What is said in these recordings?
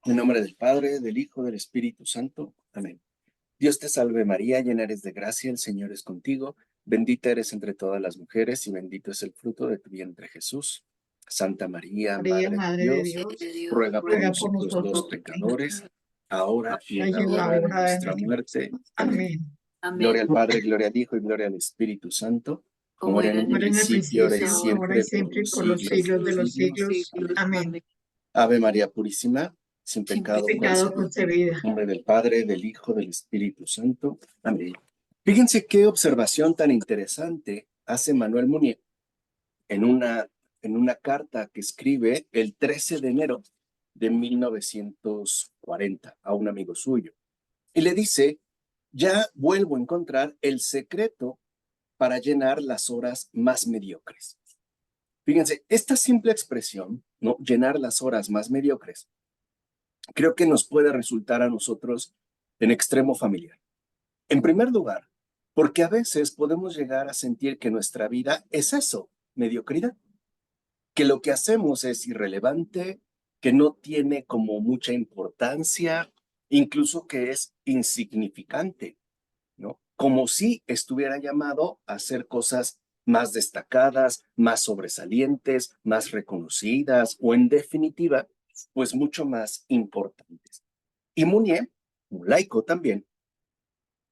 En nombre del Padre, del Hijo, del Espíritu Santo. Amén. Dios te salve María, llena eres de gracia, el Señor es contigo. Bendita eres entre todas las mujeres y bendito es el fruto de tu vientre Jesús. Santa María, María, Madre de Madre de Dios, Dios, ruega por ruega por nosotros los nosotros, pecadores, ahora y en y la en la hora de hora de nuestra nuestra muerte. muerte. Amén. Amén. Gloria al Padre, gloria al Hijo y gloria al Espíritu Santo, como era en un Como era en el principio, ahora y principio, ahora y siempre, por siempre, y los por los siglos de siglos de los los siglos. siglos. Amén. Amén. Ave María Purísima, sin Sin pecado pecado concebida. concebida. En nombre del Padre, del Hijo, del Espíritu Santo. Amén. Fíjense qué observación tan interesante hace Manuel Munier en una carta que escribe el 13 de enero de 1940 a un amigo suyo. Y le dice, ya vuelvo a encontrar el secreto para llenar las horas más mediocres. Fíjense, esta simple expresión, ¿no? Llenar las horas más mediocres, creo que nos puede resultar a nosotros en extremo familiar. En primer lugar, porque a veces podemos llegar a sentir que nuestra vida es eso, mediocridad, que lo que hacemos es irrelevante, que no tiene como mucha importancia, incluso que es insignificante, ¿no? Como si estuviera llamado a hacer cosas más destacadas, más sobresalientes, más reconocidas o en definitiva, pues mucho más importantes. Y Mounier, un laico también,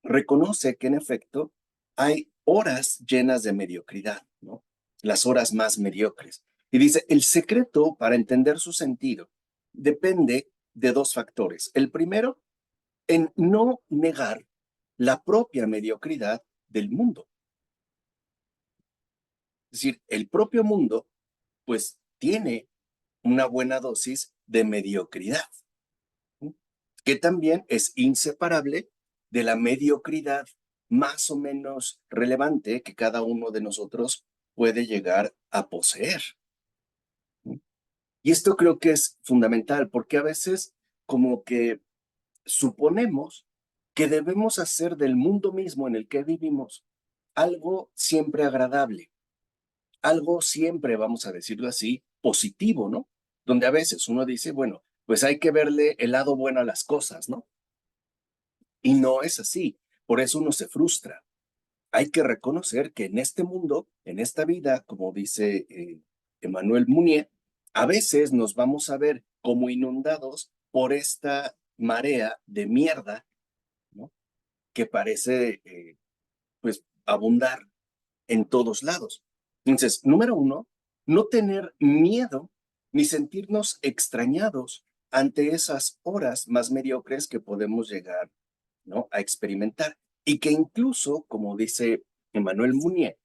reconoce que en efecto hay horas llenas de mediocridad, ¿no? Las horas más mediocres. Y dice, el secreto para entender su sentido depende de dos factores. El primero, en no negar la propia mediocridad del mundo. Es decir, el propio mundo, pues, tiene una buena dosis de mediocridad, ¿sí? Que también es inseparable de la mediocridad más o menos relevante que cada uno de nosotros puede llegar a poseer, ¿sí? Y esto creo que es fundamental porque a veces como que suponemos que debemos hacer del mundo mismo en el que vivimos algo siempre agradable, algo siempre, vamos a decirlo así, positivo, ¿no? Donde a veces uno dice, bueno, pues hay que verle el lado bueno a las cosas, ¿no? Y no es así. Por eso uno se frustra. Hay que reconocer que en este mundo, en esta vida, como dice Emmanuel Mounier, a veces nos vamos a ver como inundados por esta marea de mierda, ¿no? Que parece, pues, abundar en todos lados. Entonces, número uno, no tener miedo ni sentirnos extrañados ante esas horas más mediocres que podemos llegar, ¿no? A experimentar. Y que incluso, como dice Emmanuel Mounier,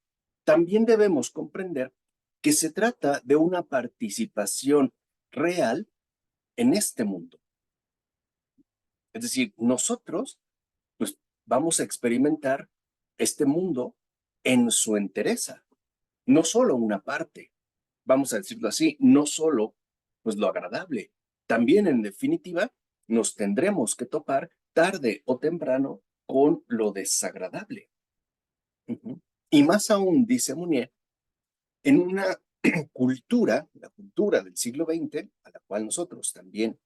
también debemos comprender que se trata de una participación real en este mundo. Es decir, nosotros, pues, vamos a experimentar este mundo en su entereza, no solo una parte, vamos a decirlo así, no solo pues lo agradable, también en definitiva nos tendremos que topar tarde o temprano con lo desagradable. Uh-huh. Y más aún, dice Mounier, en una cultura, la cultura del siglo XX, a la cual nosotros también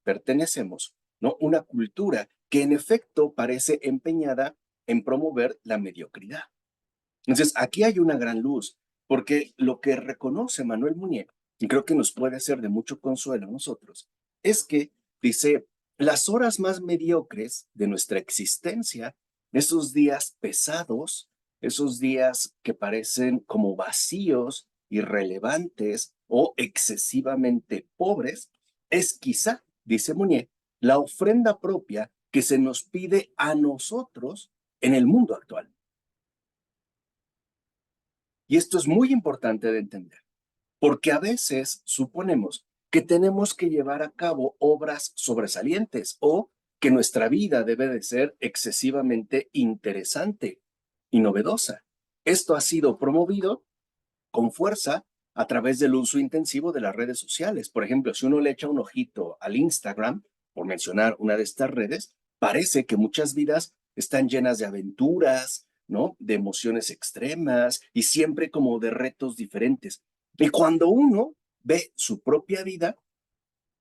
pertenecemos, ¿no? Una cultura que en efecto parece empeñada en promover la mediocridad. Entonces, aquí hay una gran luz, porque lo que reconoce Manuel Muñoz, y creo que nos puede ser de mucho consuelo a nosotros, es que dice, las horas más mediocres de nuestra existencia, esos días pesados, esos días que parecen como vacíos, irrelevantes o excesivamente pobres, es quizá, dice Muñoz, la ofrenda propia que se nos pide a nosotros en el mundo actual. Y esto es muy importante de entender, porque a veces suponemos que tenemos que llevar a cabo obras sobresalientes o que nuestra vida debe de ser excesivamente interesante y novedosa. Esto ha sido promovido con fuerza a través del uso intensivo de las redes sociales. Por ejemplo, si uno le echa un ojito al Instagram, por mencionar una de estas redes, parece que muchas vidas están llenas de aventuras, ¿no? De emociones extremas y siempre como de retos diferentes. Y cuando uno ve su propia vida,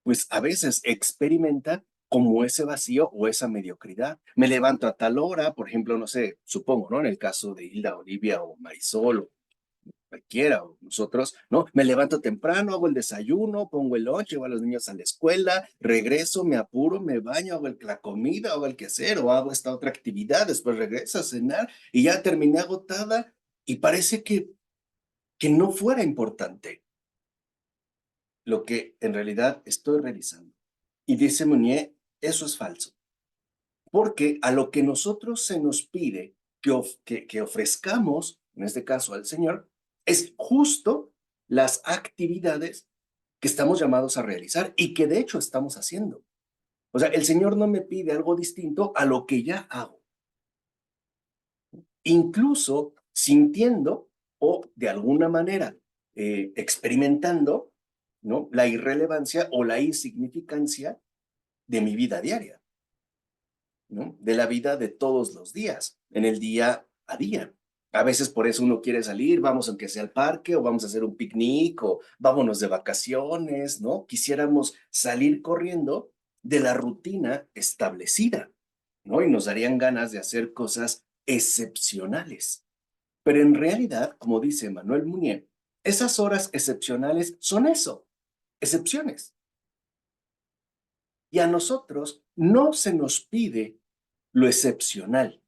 pues a veces experimenta como ese vacío o esa mediocridad. Me levanto a tal hora, por ejemplo, no sé, supongo, ¿no? En el caso de Hilda, Olivia o Marisol o cualquiera, o nosotros, ¿no? Me levanto temprano, hago el desayuno, pongo el lunch, llevo a los niños a la escuela, regreso, me apuro, me baño, hago la comida, hago el quehacer o hago esta otra actividad, después regreso a cenar y ya terminé agotada y parece que no fuera importante lo que en realidad estoy realizando. Y dice Meunier, eso es falso, porque a lo que nosotros se nos pide que ofrezcamos, en este caso al Señor, es justo las actividades que estamos llamados a realizar y que de hecho estamos haciendo. O sea, el Señor no me pide algo distinto a lo que ya hago, incluso sintiendo o de alguna manera experimentando, ¿no? La irrelevancia o la insignificancia de mi vida diaria, ¿no? De la vida de todos los días, en el día a día. A veces por eso uno quiere salir, vamos aunque sea al parque o vamos a hacer un picnic o vámonos de vacaciones, ¿no? Quisiéramos salir corriendo de la rutina establecida, ¿no? Y nos darían ganas de hacer cosas excepcionales. Pero en realidad, como dice Manuel Munier, esas horas excepcionales son eso, excepciones. Y a nosotros no se nos pide lo excepcional,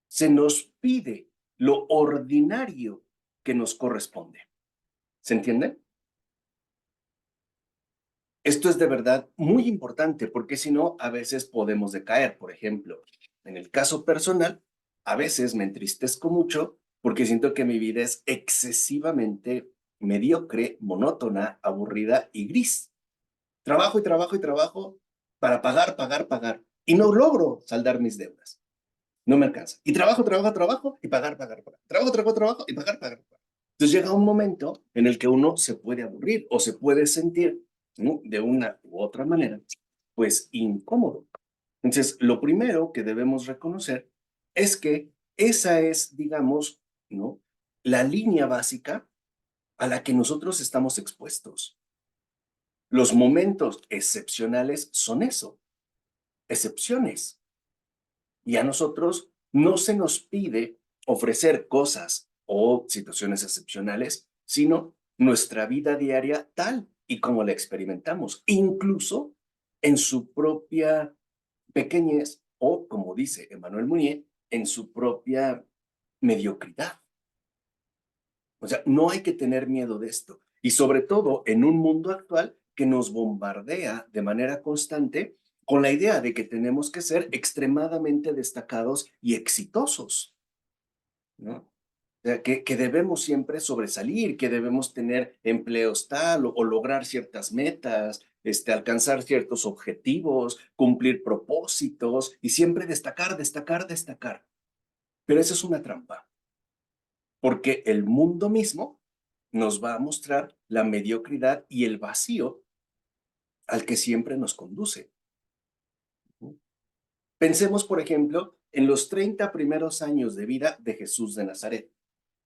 se nos pide lo ordinario que nos corresponde. ¿Se entiende? Esto es de verdad muy importante porque si no, a veces podemos decaer. Por ejemplo, en el caso personal, a veces me entristezco mucho porque siento que mi vida es excesivamente mediocre, monótona, aburrida y gris. Trabajo y trabajo y trabajo para pagar, pagar, pagar. Y no logro saldar mis deudas. No me alcanza. Y trabajo, trabajo, trabajo y pagar, pagar, pagar. Trabajo, trabajo, trabajo y pagar, pagar, pagar. Entonces llega un momento en el que uno se puede aburrir o se puede sentir, ¿no? De una u otra manera, pues incómodo. Entonces, lo primero que debemos reconocer es que esa es, digamos, ¿no? La línea básica a la que nosotros estamos expuestos. Los momentos excepcionales son eso, excepciones. Y a nosotros no se nos pide ofrecer cosas o situaciones excepcionales, sino nuestra vida diaria tal y como la experimentamos, incluso en su propia pequeñez o, como dice Emmanuel Mounier, en su propia mediocridad. O sea, no hay que tener miedo de esto. Y sobre todo en un mundo actual que nos bombardea de manera constante con la idea de que tenemos que ser extremadamente destacados y exitosos, ¿no? O sea, que debemos siempre sobresalir, que debemos tener empleos tal o lograr ciertas metas, alcanzar ciertos objetivos, cumplir propósitos y siempre destacar, destacar, destacar. Pero eso es una trampa, porque el mundo mismo nos va a mostrar la mediocridad y el vacío al que siempre nos conduce. Pensemos, por ejemplo, en los 30 primeros años de vida de Jesús de Nazaret.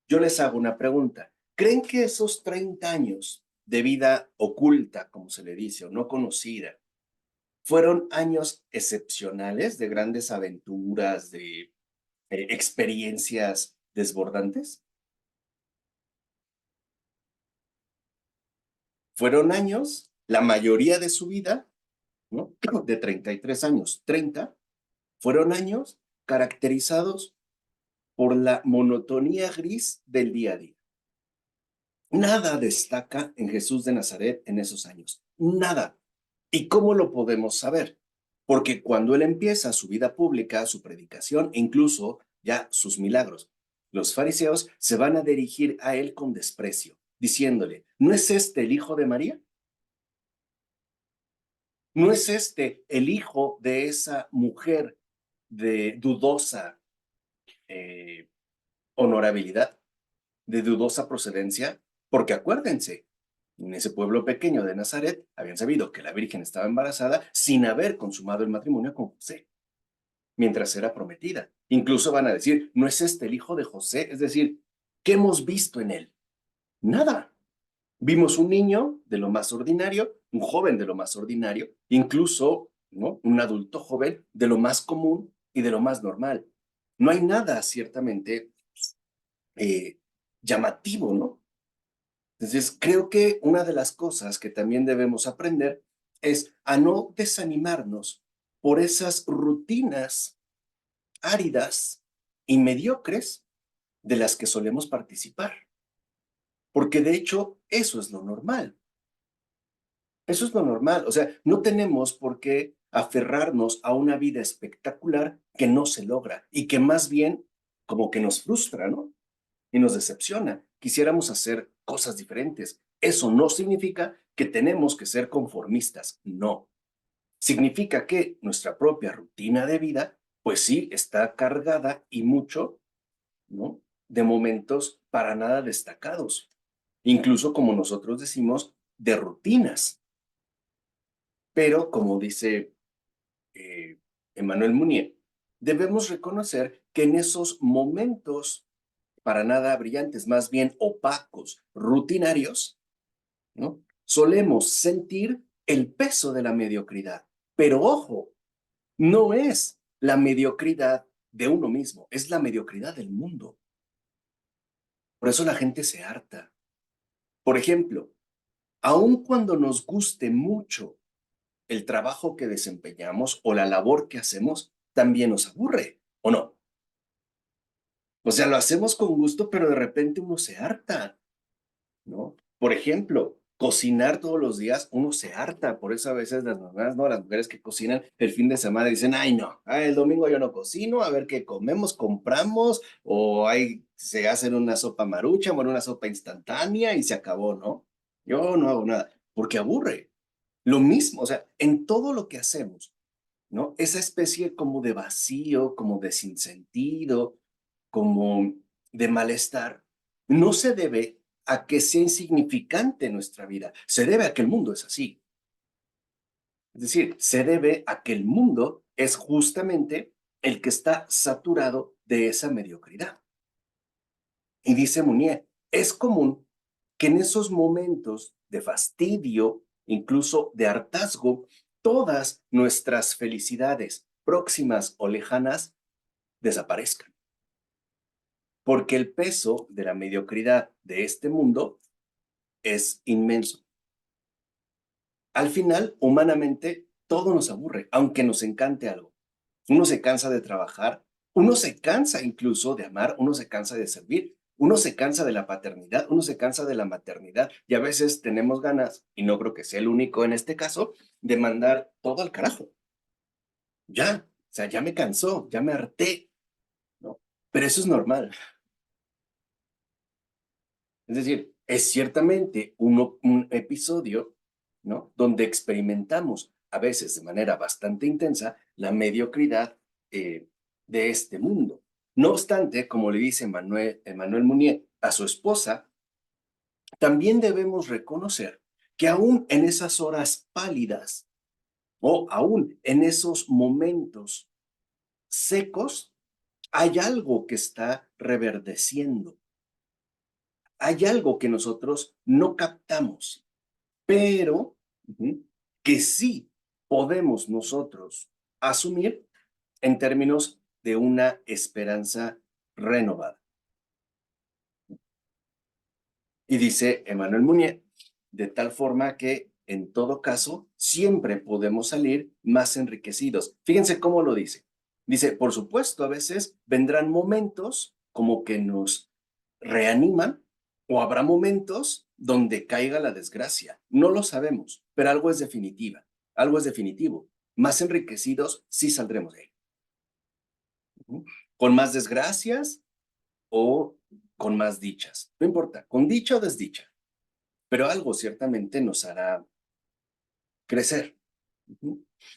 Yo les hago una pregunta. ¿Creen que esos 30 años de vida oculta, como se le dice, o no conocida, fueron años excepcionales de grandes aventuras, de experiencias desbordantes? Fueron años, la mayoría de su vida, ¿no? De 33 años, 30, fueron años caracterizados por la monotonía gris del día a día. Nada destaca en Jesús de Nazaret en esos años, nada. ¿Y cómo lo podemos saber? Porque cuando él empieza su vida pública, su predicación e incluso ya sus milagros, los fariseos se van a dirigir a él con desprecio, diciéndole, ¿no es este el hijo de María? ¿No es este el hijo de esa mujer de dudosa eh, honorabilidad, de dudosa procedencia? Porque acuérdense, en ese pueblo pequeño de Nazaret habían sabido que la Virgen estaba embarazada sin haber consumado el matrimonio con José, mientras era prometida. Incluso van a decir, ¿no es este el hijo de José? Es decir, ¿qué hemos visto en él? Nada. Vimos un niño de lo más ordinario, un joven de lo más ordinario, incluso, ¿no?, un adulto joven de lo más común y de lo más normal. No hay nada ciertamente eh, llamativo, ¿no? Entonces, creo que una de las cosas que también debemos aprender es a no desanimarnos por esas rutinas áridas y mediocres de las que solemos participar, porque de hecho eso es lo normal. Eso es lo normal. O sea, no tenemos por qué aferrarnos a una vida espectacular que no se logra y que más bien como que nos frustra, ¿no? Y nos decepciona. Quisiéramos hacer cosas diferentes. Eso no significa que tenemos que ser conformistas, no. Significa que nuestra propia rutina de vida, pues sí, está cargada y mucho, ¿no?, de momentos para nada destacados. Incluso, como nosotros decimos, de rutinas. Pero, como dice eh, Emmanuel Mounier, debemos reconocer que en esos momentos para nada brillantes, más bien opacos, rutinarios, ¿no?, solemos sentir el peso de la mediocridad. Pero ojo, no es la mediocridad de uno mismo, es la mediocridad del mundo. Por eso la gente se harta. Por ejemplo, aun cuando nos guste mucho el trabajo que desempeñamos o la labor que hacemos, también nos aburre, ¿o no? O sea, lo hacemos con gusto, pero de repente uno se harta, ¿no? Por ejemplo, cocinar todos los días, uno se harta, por eso a veces las mamás, ¿no?, las mujeres que cocinan el fin de semana dicen, ay, no, el domingo yo no cocino, a ver qué comemos, compramos, o hay, se hacen una sopa marucha, bueno, una sopa instantánea y se acabó, ¿no? Yo no hago nada, porque aburre. Lo mismo, o sea, en todo lo que hacemos, ¿no? Esa especie como de vacío, como de sinsentido, como de malestar, no se debe a que sea insignificante nuestra vida, se debe a que el mundo es así. Es decir, se debe a que el mundo es justamente el que está saturado de esa mediocridad. Y dice Mounier, es común que en esos momentos de fastidio, incluso de hartazgo, todas nuestras felicidades, próximas o lejanas, desaparezcan. Porque el peso de la mediocridad de este mundo es inmenso. Al final, humanamente, todo nos aburre, aunque nos encante algo. Uno se cansa de trabajar, uno se cansa incluso de amar, uno se cansa de servir, uno se cansa de la paternidad, uno se cansa de la maternidad y a veces tenemos ganas, y no creo que sea el único en este caso, de mandar todo al carajo. Ya, o sea, ya me cansó, ya me harté, ¿no? Pero eso es normal. Es decir, es ciertamente un episodio, ¿no?, donde experimentamos a veces de manera bastante intensa la mediocridad de este mundo. No obstante, como le dice Emmanuel Mounier a su esposa, también debemos reconocer que aún en esas horas pálidas o aún en esos momentos secos, hay algo que está reverdeciendo. Hay algo que nosotros no captamos, pero que sí podemos nosotros asumir en términos de una esperanza renovada. Y dice Emmanuel Mounier, de tal forma que en todo caso siempre podemos salir más enriquecidos. Fíjense cómo lo dice. Dice, por supuesto, a veces vendrán momentos como que nos reaniman o habrá momentos donde caiga la desgracia. No lo sabemos, pero algo es definitiva, algo es definitivo. Más enriquecidos sí saldremos de ahí. Con más desgracias o con más dichas. No importa, con dicha o desdicha, pero algo ciertamente nos hará crecer.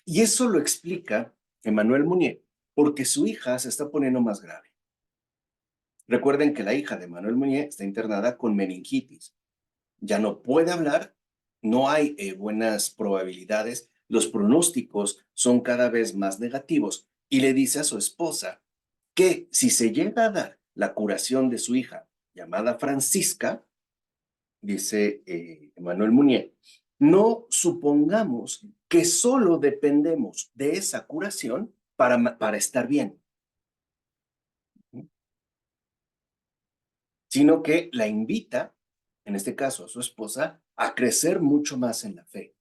Y eso lo explica Emmanuel Mounier, porque su hija se está poniendo más grave. Recuerden que la hija de Emmanuel Mounier está internada con meningitis. Ya no puede hablar, no hay buenas probabilidades, los pronósticos son cada vez más negativos y le dice a su esposa que si se llega a dar la curación de su hija, llamada Francisca, dice Emmanuel Mounier, no supongamos que solo dependemos de esa curación para estar bien, sino que la invita, en este caso a su esposa, a crecer mucho más en la fe.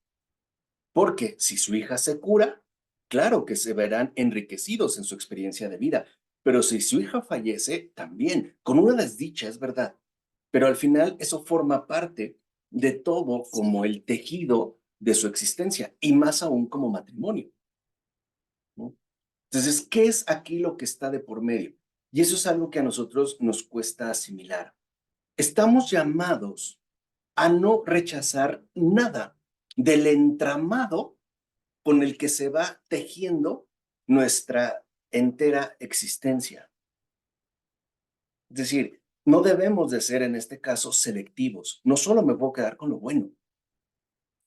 Porque si su hija se cura, claro que se verán enriquecidos en su experiencia de vida, pero si su hija fallece, también, con una desdicha, es verdad, pero al final eso forma parte de todo como el tejido de su existencia y más aún como matrimonio, ¿no? Entonces, ¿qué es aquí lo que está de por medio? Y eso es algo que a nosotros nos cuesta asimilar. Estamos llamados a no rechazar nada del entramado con el que se va tejiendo nuestra entera existencia. Es decir, no debemos de ser en este caso selectivos. No solo me puedo quedar con lo bueno,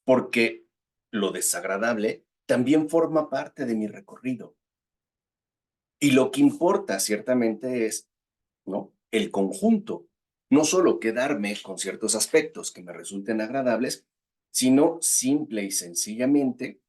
porque lo desagradable también forma parte de mi recorrido. Y lo que importa ciertamente es, ¿no?, el conjunto. No solo quedarme con ciertos aspectos que me resulten agradables, sino simple y sencillamente,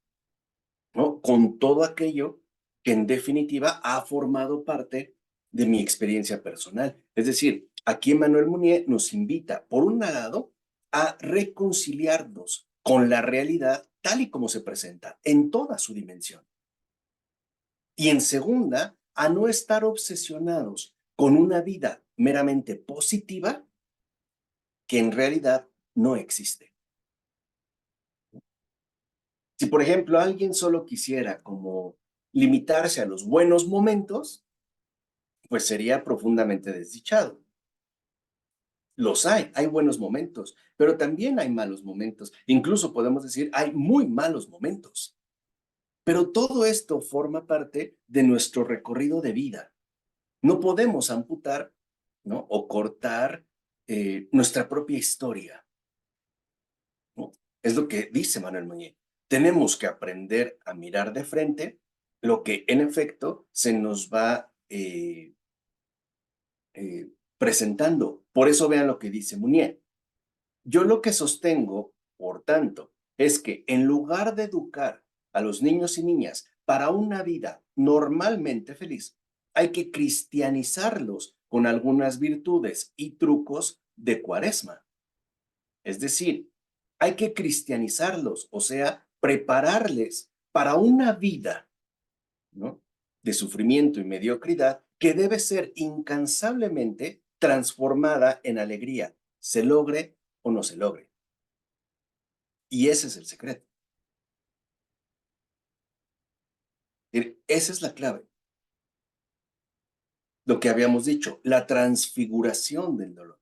¿no?, con todo aquello que en definitiva ha formado parte de mi experiencia personal. Es decir, aquí Emmanuel Mounier nos invita, por un lado, a reconciliarnos con la realidad tal y como se presenta en toda su dimensión. Y en segunda, a no estar obsesionados con una vida meramente positiva que en realidad no existe. Si, por ejemplo, alguien solo quisiera como limitarse a los buenos momentos, pues sería profundamente desdichado. Los hay buenos momentos, pero también hay malos momentos. Incluso podemos decir, hay muy malos momentos. Pero todo esto forma parte de nuestro recorrido de vida. No podemos amputar, ¿no?, o cortar nuestra propia historia, ¿no? Es lo que dice Manuel Muñiz. Tenemos que aprender a mirar de frente lo que en efecto se nos va presentando. Por eso vean lo que dice Munier. Yo lo que sostengo, por tanto, es que en lugar de educar a los niños y niñas para una vida normalmente feliz, hay que cristianizarlos con algunas virtudes y trucos de Cuaresma. Es decir, hay que cristianizarlos, o sea, prepararles para una vida, ¿no?, de sufrimiento y mediocridad que debe ser incansablemente transformada en alegría, se logre o no se logre. Y ese es el secreto. Esa es la clave. Lo que habíamos dicho, la transfiguración del dolor.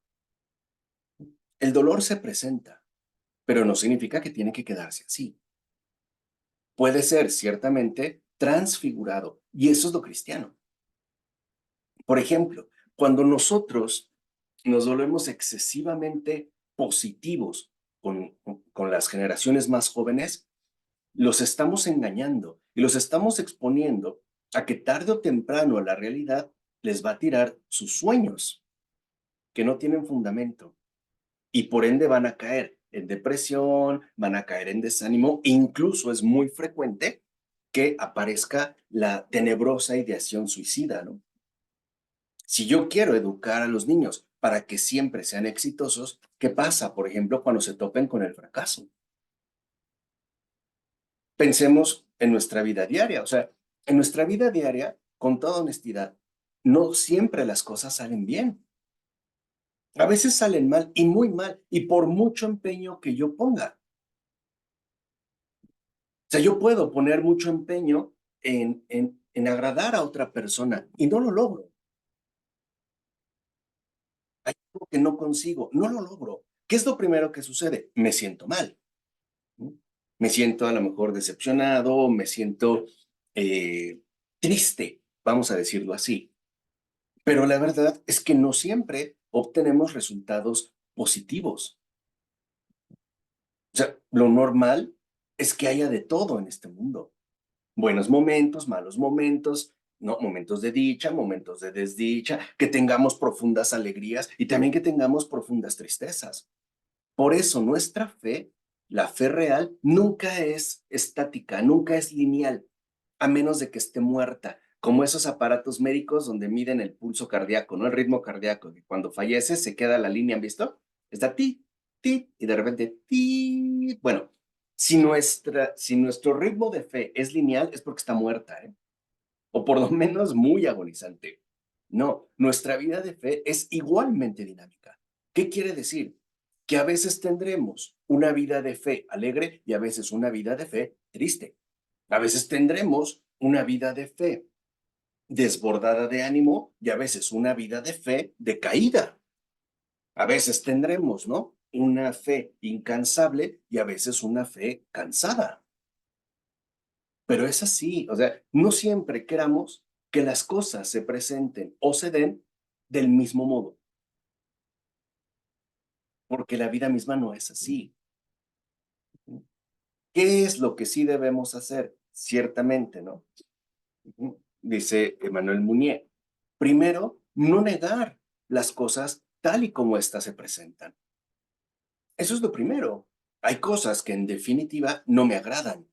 El dolor se presenta, pero no significa que tiene que quedarse así. Puede ser ciertamente transfigurado, y eso es lo cristiano. Por ejemplo, cuando nosotros nos volvemos excesivamente positivos con las generaciones más jóvenes, los estamos engañando y los estamos exponiendo a que tarde o temprano la realidad les va a tirar sus sueños que no tienen fundamento y por ende van a caer en depresión, van a caer en desánimo, e incluso es muy frecuente que aparezca la tenebrosa ideación suicida, ¿no? Si yo quiero educar a los niños para que siempre sean exitosos, ¿qué pasa, por ejemplo, cuando se topen con el fracaso? Pensemos en nuestra vida diaria, o sea, en nuestra vida diaria, con toda honestidad, no siempre las cosas salen bien. A veces salen mal y muy mal, y por mucho empeño que yo ponga. O sea, yo puedo poner mucho empeño en agradar a otra persona y no lo logro. Hay algo que no consigo, no lo logro. ¿Qué es lo primero que sucede? Me siento mal, ¿no? Me siento a lo mejor decepcionado, me siento triste, vamos a decirlo así. Pero la verdad es que no siempre obtenemos resultados positivos. O sea, lo normal es que haya de todo en este mundo. Buenos momentos, malos momentos, ¿no? Momentos de dicha, momentos de desdicha, que tengamos profundas alegrías y también que tengamos profundas tristezas. Por eso nuestra fe, la fe real, nunca es estática, nunca es lineal, a menos de que esté muerta, como esos aparatos médicos donde miden el pulso cardíaco, ¿no? El ritmo cardíaco, que cuando fallece se queda la línea, ¿han visto? Está ti, ti, y de repente ti. Bueno, si nuestro ritmo de fe es lineal, es porque está muerta, ¿eh? O por lo menos muy agonizante. No, nuestra vida de fe es igualmente dinámica. ¿Qué quiere decir? Que a veces tendremos una vida de fe alegre y a veces una vida de fe triste. A veces tendremos una vida de fe desbordada de ánimo y a veces una vida de fe decaída. A veces tendremos, ¿no? Una fe incansable y a veces una fe cansada. Pero es así, o sea, no siempre queramos que las cosas se presenten o se den del mismo modo, porque la vida misma no es así. ¿Qué es lo que sí debemos hacer? Ciertamente, ¿no? Dice Emmanuel Mounier. Primero, no negar las cosas tal y como éstas se presentan. Eso es lo primero. Hay cosas que en definitiva no me agradan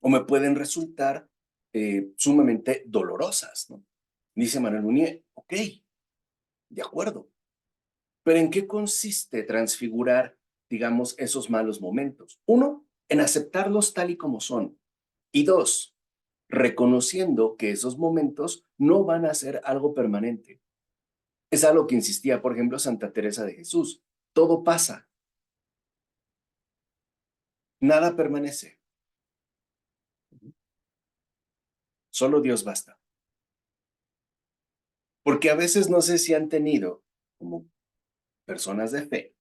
o me pueden resultar sumamente dolorosas, ¿no? Dice Manuel Munier, ok, de acuerdo, pero ¿en qué consiste transfigurar, digamos, esos malos momentos? Uno, en aceptarlos tal y como son. Y dos, reconociendo que esos momentos no van a ser algo permanente. Es algo que insistía, por ejemplo, Santa Teresa de Jesús. Todo pasa, nada permanece, solo Dios basta. Porque a veces no sé si han tenido, como personas de fe,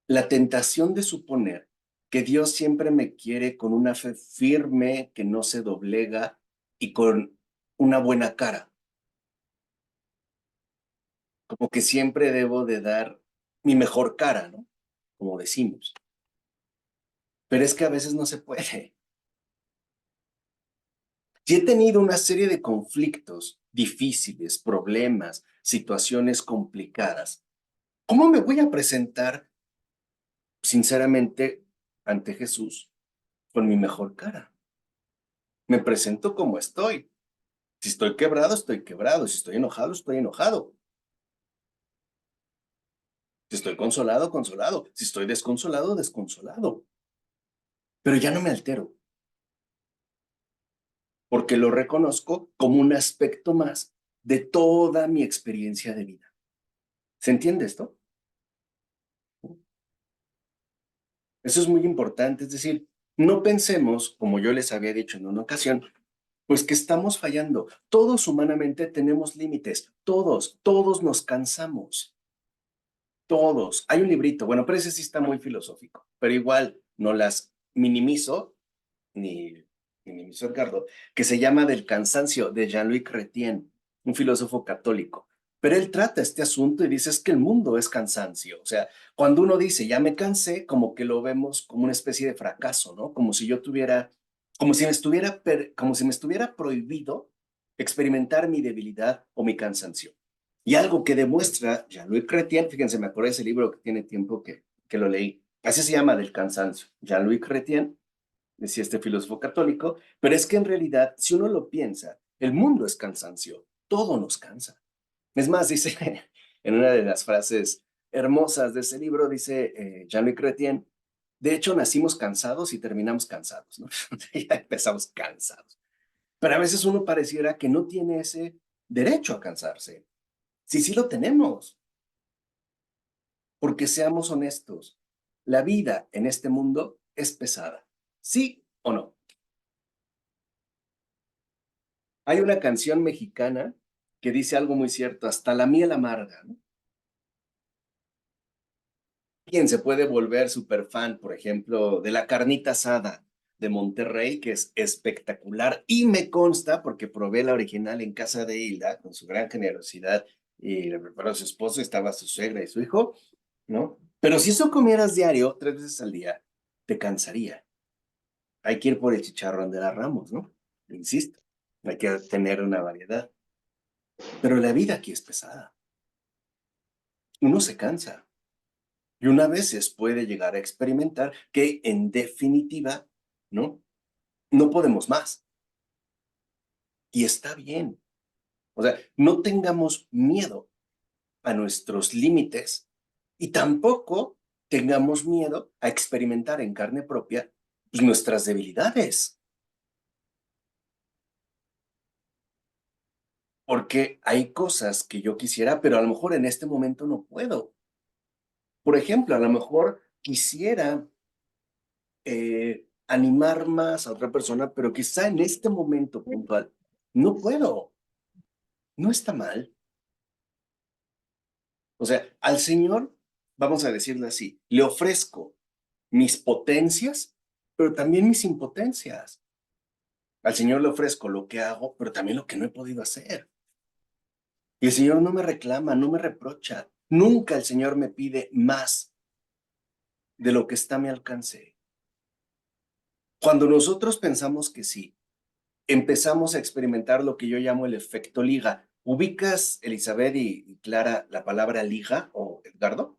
la tentación de suponer que Dios siempre me quiere con una fe firme, que no se doblega y con una buena cara, como que siempre debo de dar mi mejor cara, ¿no? Como decimos. Pero es que a veces no se puede. Si he tenido una serie de conflictos difíciles, problemas, situaciones complicadas, ¿cómo me voy a presentar sinceramente ante Jesús con mi mejor cara? Me presento como estoy. Si estoy quebrado, estoy quebrado. Si estoy enojado, estoy enojado. Si estoy consolado, consolado. Si estoy desconsolado, desconsolado. Pero ya no me altero, porque lo reconozco como un aspecto más de toda mi experiencia de vida. ¿Se entiende esto? Eso es muy importante. Es decir, no pensemos, como yo les había dicho en una ocasión, pues que estamos fallando. Todos humanamente tenemos límites. Todos nos cansamos. Todos. Hay un librito, bueno, pero ese sí está muy filosófico, pero igual no las minimizo, ni minimizo Edgardo, que se llama Del cansancio, de Jean-Louis Chrétien, un filósofo católico. Pero él trata este asunto y dice es que el mundo es cansancio. O sea, cuando uno dice ya me cansé, como que lo vemos como una especie de fracaso, ¿no? Como si yo tuviera, como si me estuviera prohibido experimentar mi debilidad o mi cansancio. Y algo que demuestra Jean-Louis Chrétien, fíjense, me acordé de ese libro que tiene tiempo que lo leí, así se llama Del cansancio, Jean-Louis Chrétien, decía este filósofo católico, pero es que en realidad, si uno lo piensa, el mundo es cansancio, todo nos cansa. Es más, dice en una de las frases hermosas de ese libro, dice Jean-Louis Chrétien, de hecho nacimos cansados y terminamos cansados, ¿no? Ya empezamos cansados. Pero a veces uno pareciera que no tiene ese derecho a cansarse. Sí, sí lo tenemos, porque seamos honestos, la vida en este mundo es pesada, ¿sí o no? Hay una canción mexicana que dice algo muy cierto, hasta la miel amarga, ¿no? ¿Quién se puede volver súper fan, por ejemplo, de la carnita asada de Monterrey, que es espectacular? Y me consta, porque probé la original en casa de Hilda, con su gran generosidad, y le preparó a su esposo, estaba su suegra y su hijo, ¿no? Pero si eso comieras diario, 3 veces al día, te cansaría. Hay que ir por el chicharrón de las Ramos, ¿no? Insisto, hay que tener una variedad. Pero la vida aquí es pesada. Uno se cansa. Y una veces puede llegar a experimentar que en definitiva, ¿no? No podemos más. Y está bien. O sea, no tengamos miedo a nuestros límites y tampoco tengamos miedo a experimentar en carne propia pues, nuestras debilidades. Porque hay cosas que yo quisiera, pero a lo mejor en este momento no puedo. Por ejemplo, a lo mejor quisiera animar más a otra persona, pero quizá en este momento puntual no puedo. No está mal. O sea, al Señor, vamos a decirlo así, le ofrezco mis potencias, pero también mis impotencias. Al Señor le ofrezco lo que hago, pero también lo que no he podido hacer. Y el Señor no me reclama, no me reprocha. Nunca el Señor me pide más de lo que está a mi alcance. Cuando nosotros pensamos que sí, empezamos a experimentar lo que yo llamo el efecto liga. ¿Ubicas, Elizabeth y Clara, la palabra liga o Edgardo?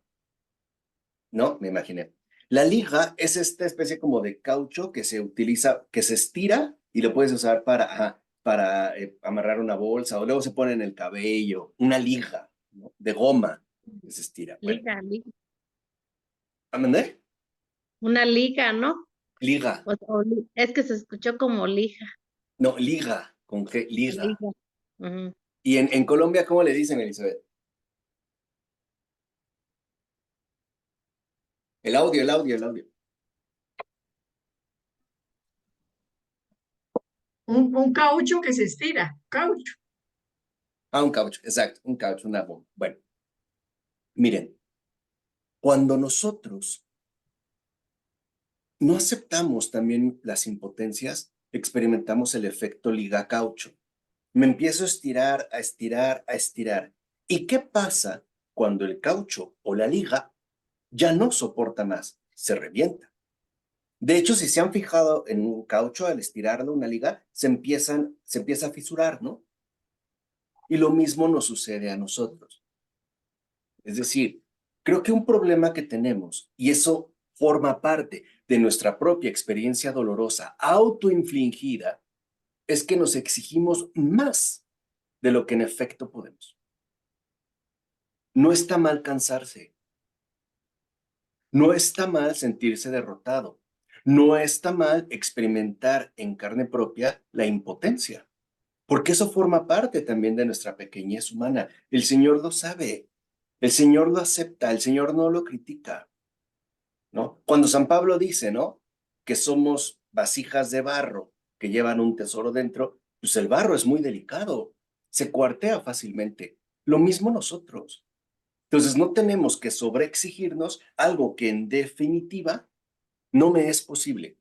No, me imaginé. La liga es esta especie como de caucho que se utiliza, que se estira y lo puedes usar para amarrar una bolsa o luego se pone en el cabello, una liga, ¿no? De goma que se estira. Bueno, Liga, liga. ¿amandé? Una liga, ¿no? Liga. Es que se escuchó como lija, No, liga, con G, liga. liga. Ujú. Y en Colombia, ¿cómo le dicen, Elizabeth? El audio. Un caucho que se estira, caucho. Ah, un caucho, exacto, un caucho, una bomba. Bueno, miren, cuando nosotros no aceptamos también las impotencias, experimentamos el efecto liga-caucho. Me empiezo a estirar, a estirar, a estirar. ¿Y qué pasa cuando el caucho o la liga ya no soporta más? Se revienta. De hecho, si se han fijado en un caucho al estirarlo, una liga, se empieza a fisurar, ¿no? Y lo mismo nos sucede a nosotros. Es decir, creo que un problema que tenemos, y eso forma parte de nuestra propia experiencia dolorosa, autoinfligida, es que nos exigimos más de lo que en efecto podemos. No está mal cansarse, no está mal sentirse derrotado, no está mal experimentar en carne propia la impotencia, porque eso forma parte también de nuestra pequeñez humana. El Señor lo sabe, el Señor lo acepta, el Señor no lo critica. ¿No? Cuando San Pablo dice, ¿no? Que somos vasijas de barro que llevan un tesoro dentro, pues el barro es muy delicado, se cuartea fácilmente. Lo mismo nosotros. Entonces no tenemos que sobreexigirnos algo que en definitiva no me es posible.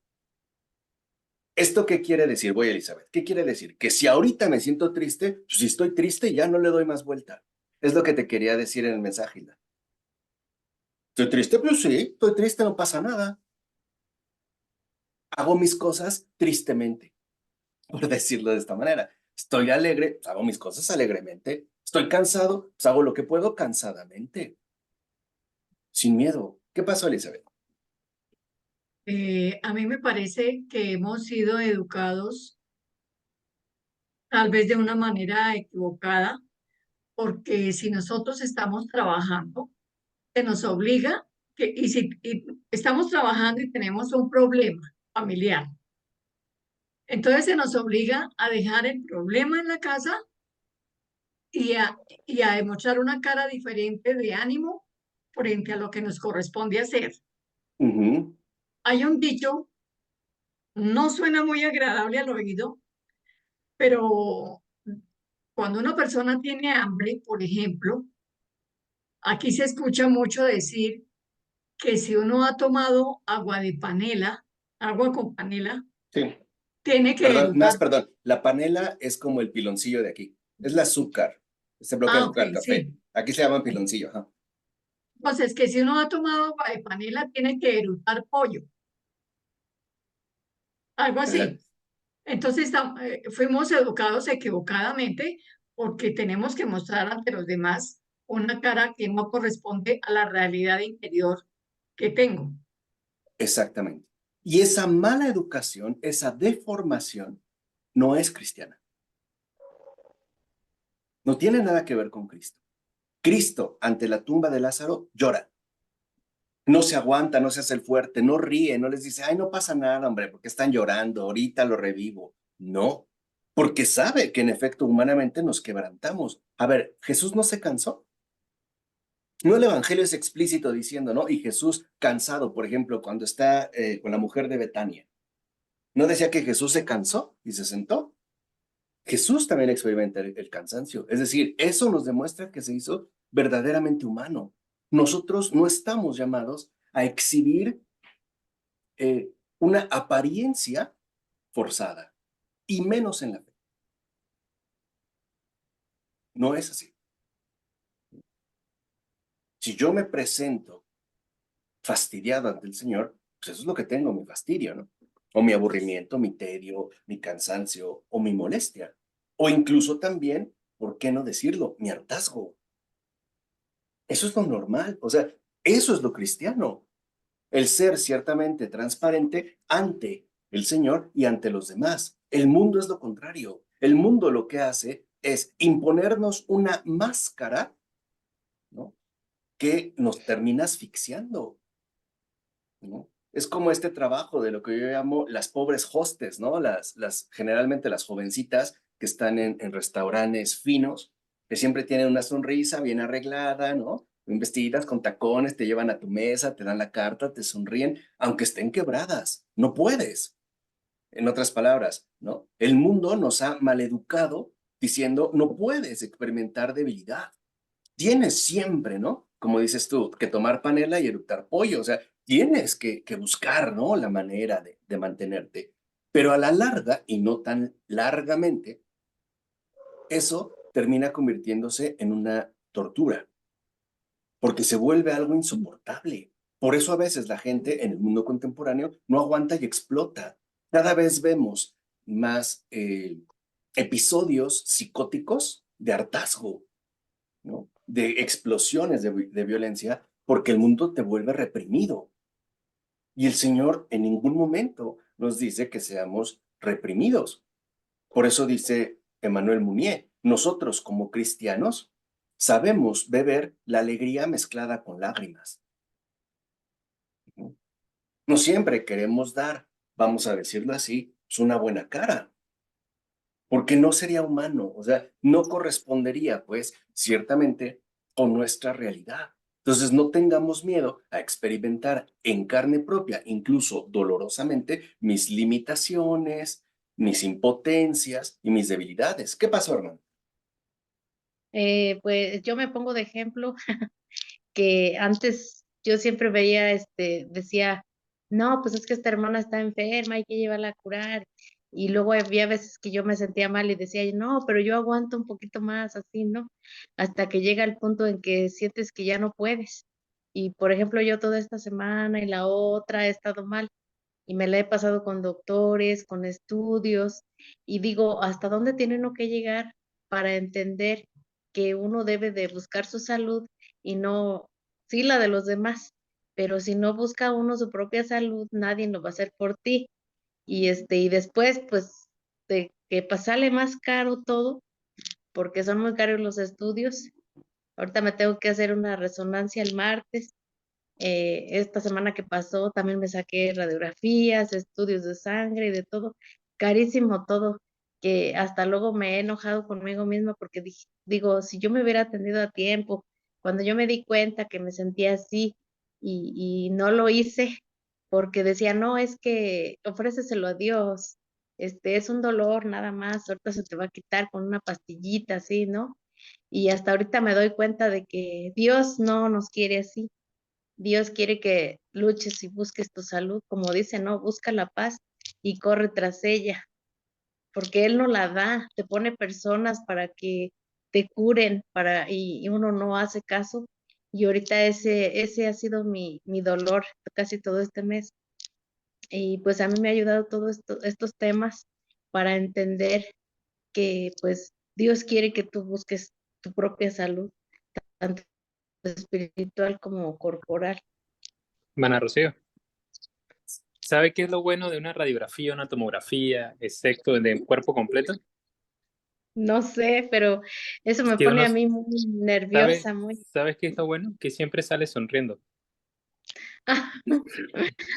¿Esto qué quiere decir? Voy, Elizabeth. ¿Qué quiere decir? Que si ahorita me siento triste, pues si estoy triste ya no le doy más vuelta. Es lo que te quería decir en el mensaje, Hilda. ¿Estoy triste? Pues sí, estoy triste, no pasa nada. Hago mis cosas tristemente, por decirlo de esta manera. Estoy alegre, pues hago mis cosas alegremente. Estoy cansado, pues hago lo que puedo cansadamente, sin miedo. ¿Qué pasó, Elizabeth? A mí me parece que hemos sido educados tal vez de una manera equivocada, porque si nosotros estamos trabajando, se nos obliga y si estamos trabajando y tenemos un problema familiar, entonces se nos obliga a dejar el problema en la casa y a, y a demostrar una cara diferente de ánimo frente a lo que nos corresponde hacer. Ujú. Hay un dicho, no suena muy agradable al oído, pero cuando una persona tiene hambre, por ejemplo, aquí se escucha mucho decir que si uno ha tomado agua de panela, agua con panela, Sí. tiene que Perdón, más erutar. perdón. La panela es como el piloncillo de aquí. Es el azúcar. Este bloque de Ah, ok, azúcar, café. sí. Aquí se llama piloncillo. Ajá. Entonces, que si uno ha tomado agua de panela, tiene que erutar pollo, algo Ajá. así. Entonces, fuimos educados equivocadamente porque tenemos que mostrar ante los demás una cara que no corresponde a la realidad interior que tengo. Exactamente. Y esa mala educación, esa deformación, no es cristiana. No tiene nada que ver con Cristo. Cristo, ante la tumba de Lázaro, llora. No se aguanta, no se hace el fuerte, no ríe, no les dice, ay, no pasa nada, hombre, porque están llorando, ahorita lo revivo. No, porque sabe que en efecto humanamente nos quebrantamos. A ver, Jesús no se cansó. No, el Evangelio es explícito diciendo, ¿no? Y Jesús cansado, por ejemplo, cuando está con la mujer de Betania, ¿no decía que Jesús se cansó y se sentó? Jesús también experimenta el cansancio. Es decir, eso nos demuestra que se hizo verdaderamente humano. Nosotros no estamos llamados a exhibir una apariencia forzada, y menos en la fe. No es así. Si yo me presento fastidiado ante el Señor, pues eso es lo que tengo, mi fastidio, ¿no? O mi aburrimiento, mi tedio, mi cansancio o mi molestia. O incluso también, ¿por qué no decirlo? Mi hartazgo. Eso es lo normal, o sea, eso es lo cristiano. El ser ciertamente transparente ante el Señor y ante los demás. El mundo es lo contrario. El mundo lo que hace es imponernos una máscara, ¿no? Que nos termina asfixiando, ¿no? Es como este trabajo de lo que yo llamo las pobres hostes, ¿no? Generalmente las jovencitas que están en restaurantes finos, que siempre tienen una sonrisa bien arreglada, ¿no? Bien vestidas con tacones, te llevan a tu mesa, te dan la carta, te sonríen, aunque estén quebradas. No puedes. En otras palabras, ¿no? El mundo nos ha maleducado diciendo, no puedes experimentar debilidad. Tienes siempre, ¿no? Como dices tú, que tomar panela y eructar pollo. O sea, tienes que buscar, ¿no? La manera de mantenerte. Pero a la larga, y no tan largamente, eso termina convirtiéndose en una tortura, porque se vuelve algo insoportable. Por eso a veces la gente en el mundo contemporáneo no aguanta y explota. Cada vez vemos más episodios psicóticos de hartazgo, ¿no? De explosiones de violencia, porque el mundo te vuelve reprimido. Y el Señor en ningún momento nos dice que seamos reprimidos. Por eso dice Emmanuel Mounier, nosotros como cristianos sabemos beber la alegría mezclada con lágrimas. No siempre queremos dar, vamos a decirlo así, es una buena cara, porque no sería humano, o sea, no correspondería, pues, ciertamente con nuestra realidad. Entonces, no tengamos miedo a experimentar en carne propia, incluso dolorosamente, mis limitaciones, mis impotencias y mis debilidades. ¿Qué pasó, hermano? Pues yo me pongo de ejemplo que antes yo siempre veía, decía, no, pues es que esta hermana está enferma, hay que llevarla a curar. Y luego había veces que yo me sentía mal y decía, no, pero yo aguanto un poquito más, así, ¿no? Hasta que llega el punto en que sientes que ya no puedes. Y por ejemplo, yo toda esta semana y la otra he estado mal y me la he pasado con doctores, con estudios, y digo, ¿hasta dónde tiene uno que llegar para entender que uno debe de buscar su salud y no, sí, la de los demás, pero si no busca uno su propia salud, nadie lo va a hacer por ti? Y después, pues, de que sale más caro todo, porque son muy caros los estudios. Ahorita me tengo que hacer una resonancia el martes. Esta semana que pasó también me saqué radiografías, estudios de sangre y de todo, carísimo todo, que hasta luego me he enojado conmigo misma porque digo, si yo me hubiera atendido a tiempo, cuando yo me di cuenta que me sentía así y no lo hice, porque decía, no, es que ofréceselo a Dios, es un dolor nada más, ahorita se te va a quitar con una pastillita así, ¿no? Y hasta ahorita me doy cuenta de que Dios no nos quiere así. Dios quiere que luches y busques tu salud, como dice, no, busca la paz y corre tras ella, porque Él no la da, te pone personas para que te curen, y uno no hace caso. Y ahorita ese ha sido mi dolor casi todo este mes. Y pues a mí me ha ayudado todos estos temas para entender que pues Dios quiere que tú busques tu propia salud. tanto espiritual como corporal. Mana Rocío, ¿sabe qué es lo bueno de una radiografía, una tomografía, exacto, de cuerpo completo? No sé, pero eso me Que pone uno a mí muy sabe, nerviosa, muy. ¿sabes qué es lo bueno? Que siempre sale sonriendo.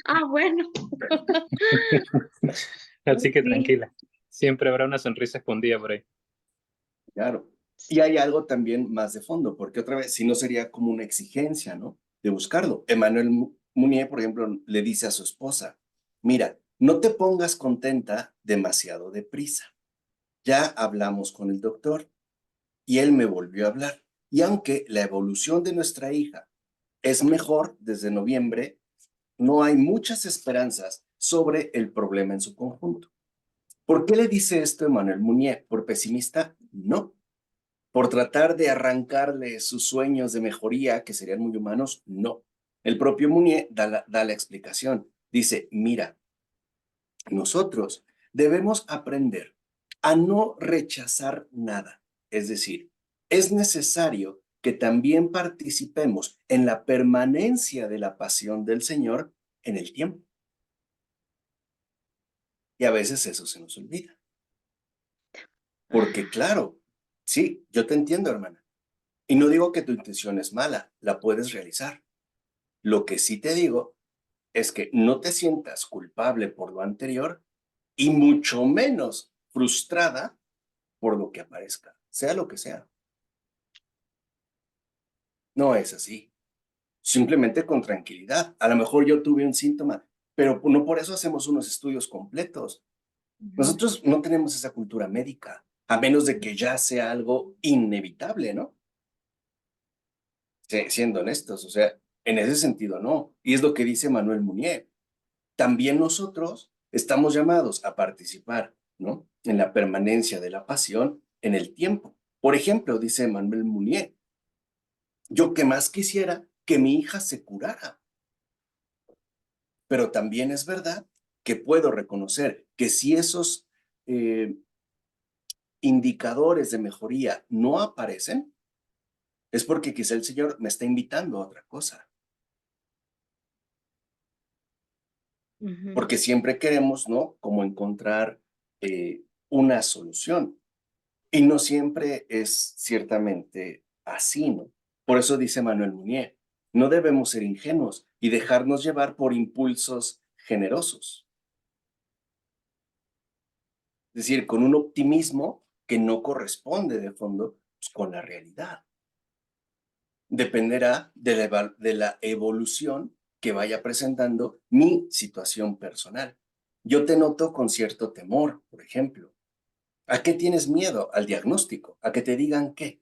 Ah, bueno, Así que sí. tranquila, siempre habrá una sonrisa escondida por ahí. Claro. Y hay algo también más de fondo, porque otra vez, si no sería como una exigencia, ¿no? De buscarlo. Emmanuel Mounier, por ejemplo, le dice a su esposa, mira, no te pongas contenta demasiado deprisa. Ya hablamos con el doctor y él me volvió a hablar. Y aunque la evolución de nuestra hija es mejor desde noviembre, no hay muchas esperanzas sobre el problema en su conjunto. ¿Por qué le dice esto Emmanuel Mounier? ¿Por pesimista? No. ¿Por tratar de arrancarle sus sueños de mejoría, que serían muy humanos? No. El propio Mounier da la explicación. Dice, mira, nosotros debemos aprender a no rechazar nada. Es decir, es necesario que también participemos en la permanencia de la pasión del Señor en el tiempo. Y a veces eso se nos olvida. Porque claro, sí, yo te entiendo, hermana. Y no digo que tu intención es mala, la puedes realizar. Lo que sí te digo es que no te sientas culpable por lo anterior y mucho menos frustrada por lo que aparezca, sea lo que sea. No es así. Simplemente con tranquilidad. A lo mejor yo tuve un síntoma, pero no por eso hacemos unos estudios completos. Ujú. Nosotros no tenemos esa cultura médica, a menos de que ya sea algo inevitable, ¿no? Siendo honestos, o sea, en ese sentido no. Y es lo que dice Manuel Munier. También nosotros estamos llamados a participar, ¿no? En la permanencia de la pasión en el tiempo. Por ejemplo, dice Manuel Munier, yo que más quisiera que mi hija se curara, pero también es verdad que puedo reconocer que si esos eh, indicadores de mejoría no aparecen, es porque quizá el Señor me está invitando a otra cosa. Ujú. Porque siempre queremos, ¿no? Como encontrar una solución. Y no siempre es ciertamente así, ¿no? Por eso dice Manuel Munier, no debemos ser ingenuos y dejarnos llevar por impulsos generosos. Es decir, con un optimismo que no corresponde de fondo pues, con la realidad. Dependerá de la evolución que vaya presentando mi situación personal. Yo te noto con cierto temor, por ejemplo. ¿A qué tienes miedo? Al diagnóstico, a que te digan qué.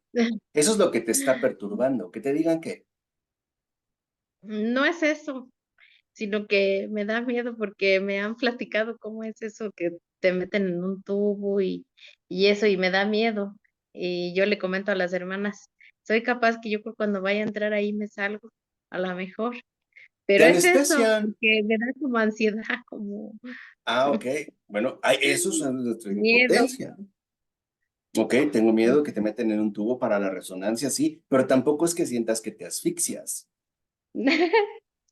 Eso es lo que te está perturbando, que te digan qué. No es eso, sino que me da miedo porque me han platicado cómo es eso que te meten en un tubo y eso, y me da miedo. Y yo le comento a las hermanas, soy capaz que yo creo cuando vaya a entrar ahí me salgo, a lo mejor. Te Pero es eso, anestesian. porque me da como ansiedad, como Ah, ok. Bueno, eso es nuestra miedo. impotencia. Ok, tengo miedo que te meten en un tubo para la resonancia, sí, pero tampoco es que sientas que te asfixias.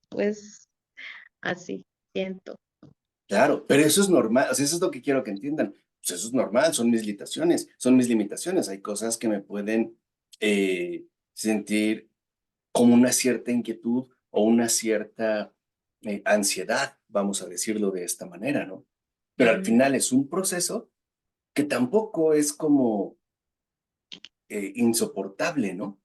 Pues así siento. Claro, pero eso es normal, o sea, eso es lo que quiero que entiendan. Pues eso es normal, son mis limitaciones. Hay cosas que me pueden sentir como una cierta inquietud o una cierta ansiedad, vamos a decirlo de esta manera, ¿no? Pero al Ujú. final es un proceso que tampoco es como insoportable, ¿no?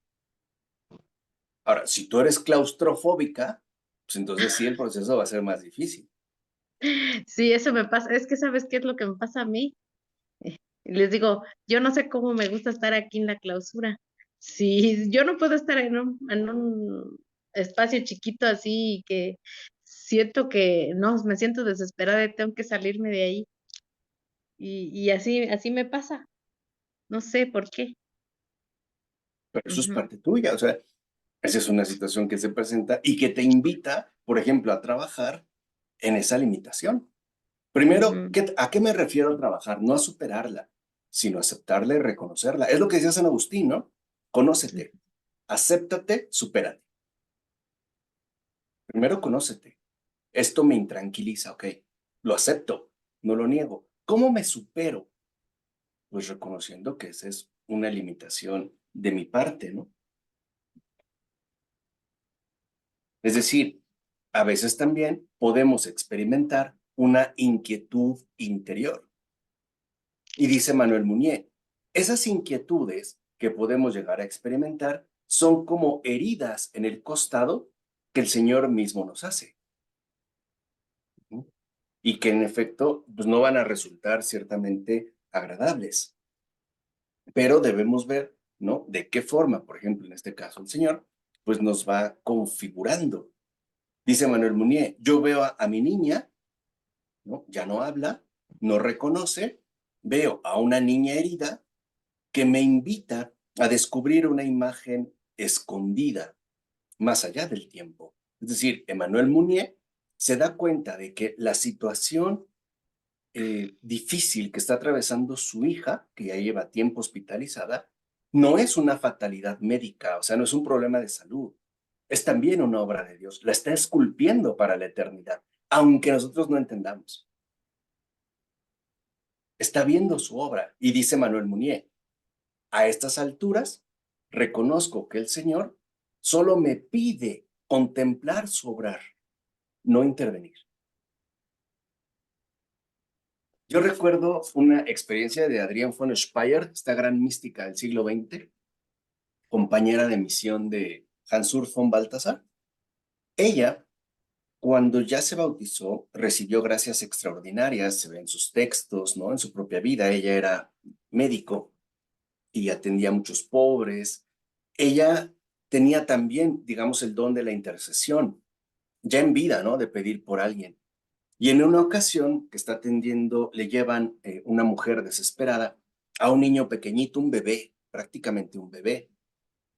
Ahora, si tú eres claustrofóbica, pues entonces sí el proceso va a ser más difícil. Sí, eso me pasa. Es que ¿sabes qué es lo que me pasa a mí? Y les digo, yo no sé cómo me gusta estar aquí en la clausura. Si yo no puedo estar en un espacio chiquito así y que siento que no, me siento desesperada y tengo que salirme de ahí. Y así me pasa. No sé por qué. Pero eso es Ujú, parte tuya, o sea, esa es una situación que se presenta y que te invita, por ejemplo, a trabajar en esa limitación. Primero, ujú, ¿a qué me refiero a trabajar? No a superarla, sino a aceptarla y reconocerla. Es lo que decía San Agustín, ¿no? Conócete, acéptate, supérate. Primero conócete. Esto me intranquiliza, ok. Lo acepto, no lo niego. ¿Cómo me supero? Pues reconociendo que esa es una limitación de mi parte, ¿no? Es decir, a veces también podemos experimentar una inquietud interior. Y dice Manuel Munier, esas inquietudes que podemos llegar a experimentar son como heridas en el costado que el Señor mismo nos hace. Y que en efecto pues no van a resultar ciertamente agradables. Pero debemos ver, ¿no? De qué forma, por ejemplo, en este caso el Señor, pues nos va configurando. Dice Manuel Munier, yo veo a mi niña, ¿no? Ya no habla, no reconoce, veo a una niña herida que me invita a descubrir una imagen escondida más allá del tiempo. Es decir, Emmanuel Munier se da cuenta de que la situación difícil que está atravesando su hija, que ya lleva tiempo hospitalizada, no es una fatalidad médica, o sea, no es un problema de salud, es también una obra de Dios, la está esculpiendo para la eternidad, aunque nosotros no entendamos. Está viendo su obra y dice Manuel Munier, a estas alturas reconozco que el Señor solo me pide contemplar su obrar, no intervenir. Yo recuerdo una experiencia de Adrienne von Speyer, esta gran mística del siglo XX, compañera de misión de Hans-Urs von Balthasar. Ella, cuando ya se bautizó, recibió gracias extraordinarias, se ve en sus textos, ¿no? En su propia vida. Ella era médico y atendía a muchos pobres. Ella tenía también, digamos, el don de la intercesión, ya en vida, ¿no? De pedir por alguien. Y en una ocasión que está atendiendo, le llevan una mujer desesperada a un niño pequeñito, un bebé, prácticamente un bebé.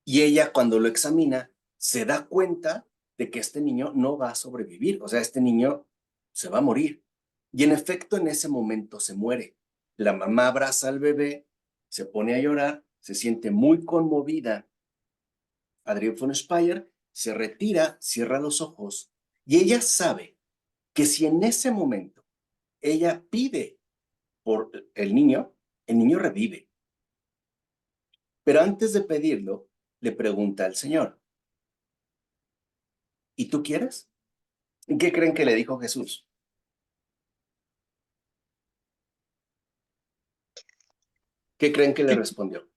Y ella cuando lo examina, se da cuenta de que este niño no va a sobrevivir, o sea, este niño se va a morir. Y en efecto, en ese momento se muere. La mamá abraza al bebé, se pone a llorar, se siente muy conmovida. Adrienne von Speyer se retira, cierra los ojos y ella sabe que si en ese momento ella pide por el niño revive. Pero antes de pedirlo, le pregunta al Señor, ¿y tú quieres? ¿Y qué creen que le dijo Jesús? ¿Qué creen que le respondió?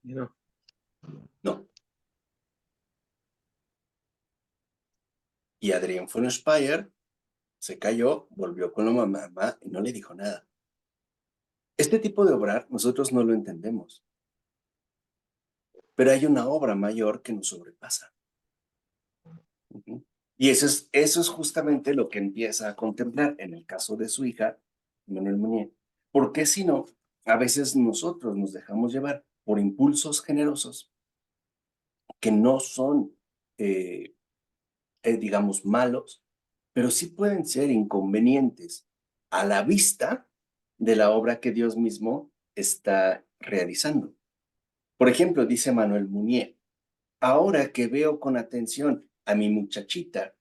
No. No. Y Adrienne von Speyer se cayó, volvió con la mamá y no le dijo nada. Este tipo de obrar nosotros no lo entendemos, pero hay una obra mayor que nos sobrepasa. Y eso es justamente lo que empieza a contemplar en el caso de su hija, Manuel Munier. Porque si no, a veces nosotros nos dejamos llevar por impulsos generosos que no son, digamos, malos, pero sí pueden ser inconvenientes a la vista de la obra que Dios mismo está realizando. Por ejemplo, dice Manuel Munier, ahora que veo con atención a mi muchachita,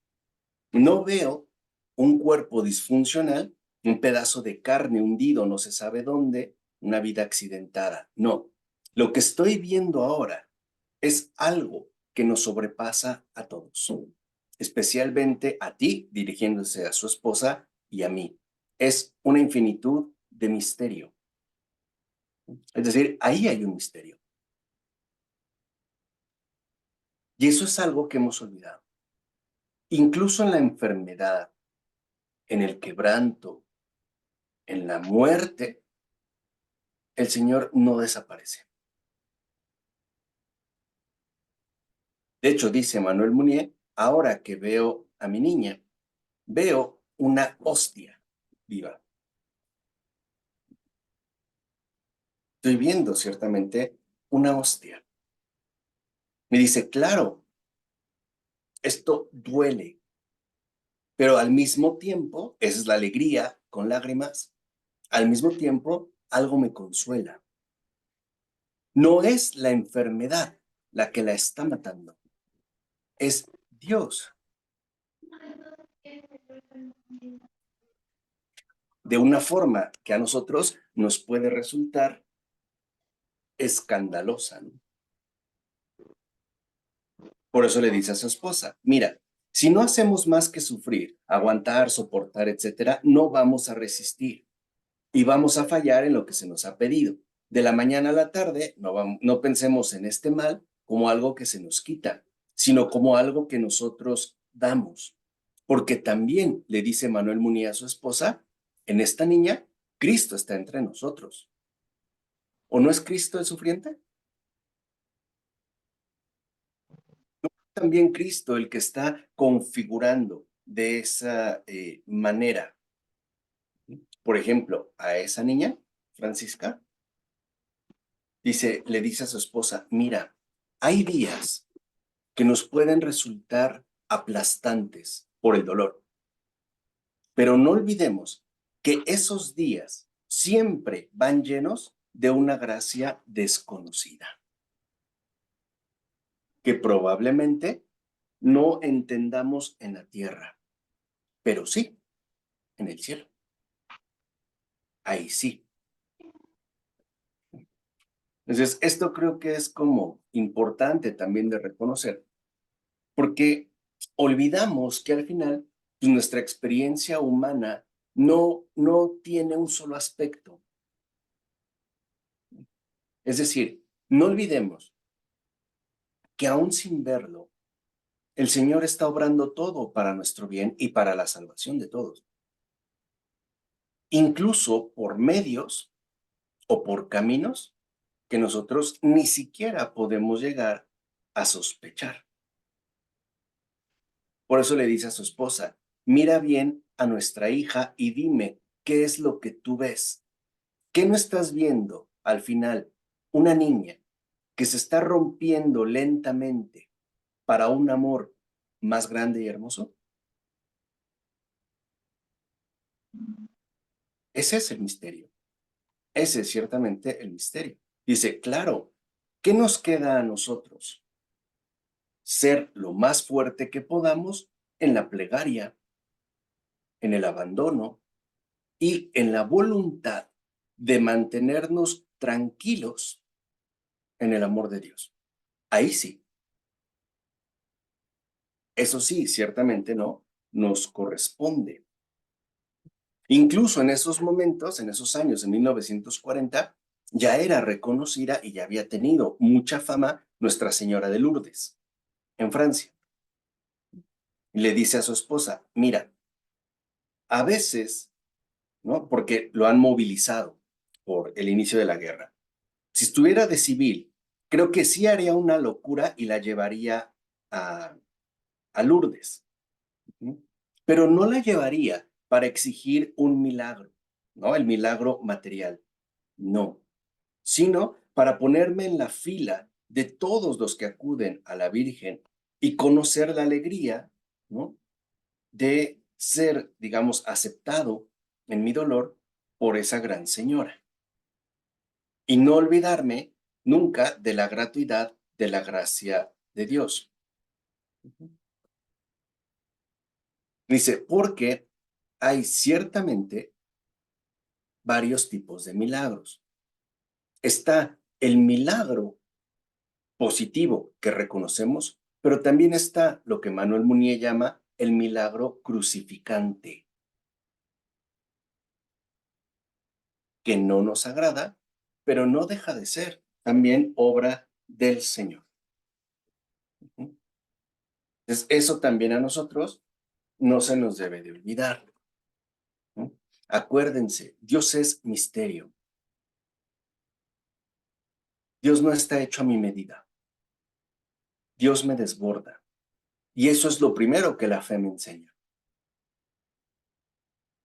no veo un cuerpo disfuncional, un pedazo de carne hundido no se sabe dónde, una vida accidentada. No, lo que estoy viendo ahora es algo que nos sobrepasa a todos, especialmente a ti, dirigiéndose a su esposa, y a mí. Es una infinitud de misterio. Es decir, ahí hay un misterio. Y eso es algo que hemos olvidado. Incluso en la enfermedad, en el quebranto, en la muerte, el Señor no desaparece. De hecho, dice Manuel Munier, ahora que veo a mi niña, veo una hostia viva. Estoy viendo ciertamente una hostia. Me dice, claro, esto duele, pero al mismo tiempo, esa es la alegría con lágrimas, al mismo tiempo algo me consuela. No es la enfermedad la que la está matando, es Dios. De una forma que a nosotros nos puede resultar escandalosa, ¿no? Por eso le dice a su esposa, mira, si no hacemos más que sufrir, aguantar, soportar, etcétera, no vamos a resistir y vamos a fallar en lo que se nos ha pedido. De la mañana a la tarde, no pensemos en este mal como algo que se nos quita, sino como algo que nosotros damos. Porque también le dice Manuel Munía a su esposa, en esta niña, Cristo está entre nosotros. ¿O no es Cristo el sufriente? También Cristo el que está configurando de esa manera. Por ejemplo, a esa niña, Francisca, le dice a su esposa, mira, hay días que nos pueden resultar aplastantes por el dolor, pero no olvidemos que esos días siempre van llenos de una gracia desconocida, que probablemente no entendamos en la tierra, pero sí en el cielo. Ahí sí. Entonces, esto creo que es como importante también de reconocer, porque olvidamos que al final pues, nuestra experiencia humana no tiene un solo aspecto. Es decir, no olvidemos que aún sin verlo, el Señor está obrando todo para nuestro bien y para la salvación de todos. Incluso por medios o por caminos que nosotros ni siquiera podemos llegar a sospechar. Por eso le dice a su esposa, mira bien a nuestra hija y dime qué es lo que tú ves. ¿Qué no estás viendo al final? Una niña que se está rompiendo lentamente para un amor más grande y hermoso. Ese es el misterio. Ese es ciertamente el misterio. Dice, claro, ¿qué nos queda a nosotros? Ser lo más fuerte que podamos en la plegaria, en el abandono y en la voluntad de mantenernos tranquilos en el amor de Dios. Ahí sí. Eso sí, ciertamente no nos corresponde. Incluso en esos momentos, en esos años de 1940, ya era reconocida y ya había tenido mucha fama Nuestra Señora de Lourdes en Francia. Y le dice a su esposa, mira, a veces, ¿no? Porque lo han movilizado por el inicio de la guerra. Si estuviera de civil, creo que sí haría una locura y la llevaría a Lourdes. Pero no la llevaría para exigir un milagro, ¿no? El milagro material. No, sino para ponerme en la fila de todos los que acuden a la Virgen y conocer la alegría, ¿no? De ser, digamos, aceptado en mi dolor por esa gran señora. Y no olvidarme nunca de la gratuidad de la gracia de Dios. Dice, porque hay ciertamente varios tipos de milagros. Está el milagro positivo que reconocemos, pero también está lo que Manuel Munier llama el milagro crucificante, que no nos agrada, pero no deja de ser también obra del Señor. Entonces, eso también a nosotros no se nos debe de olvidar. Acuérdense, Dios es misterio. Dios no está hecho a mi medida. Dios me desborda. Y eso es lo primero que la fe me enseña.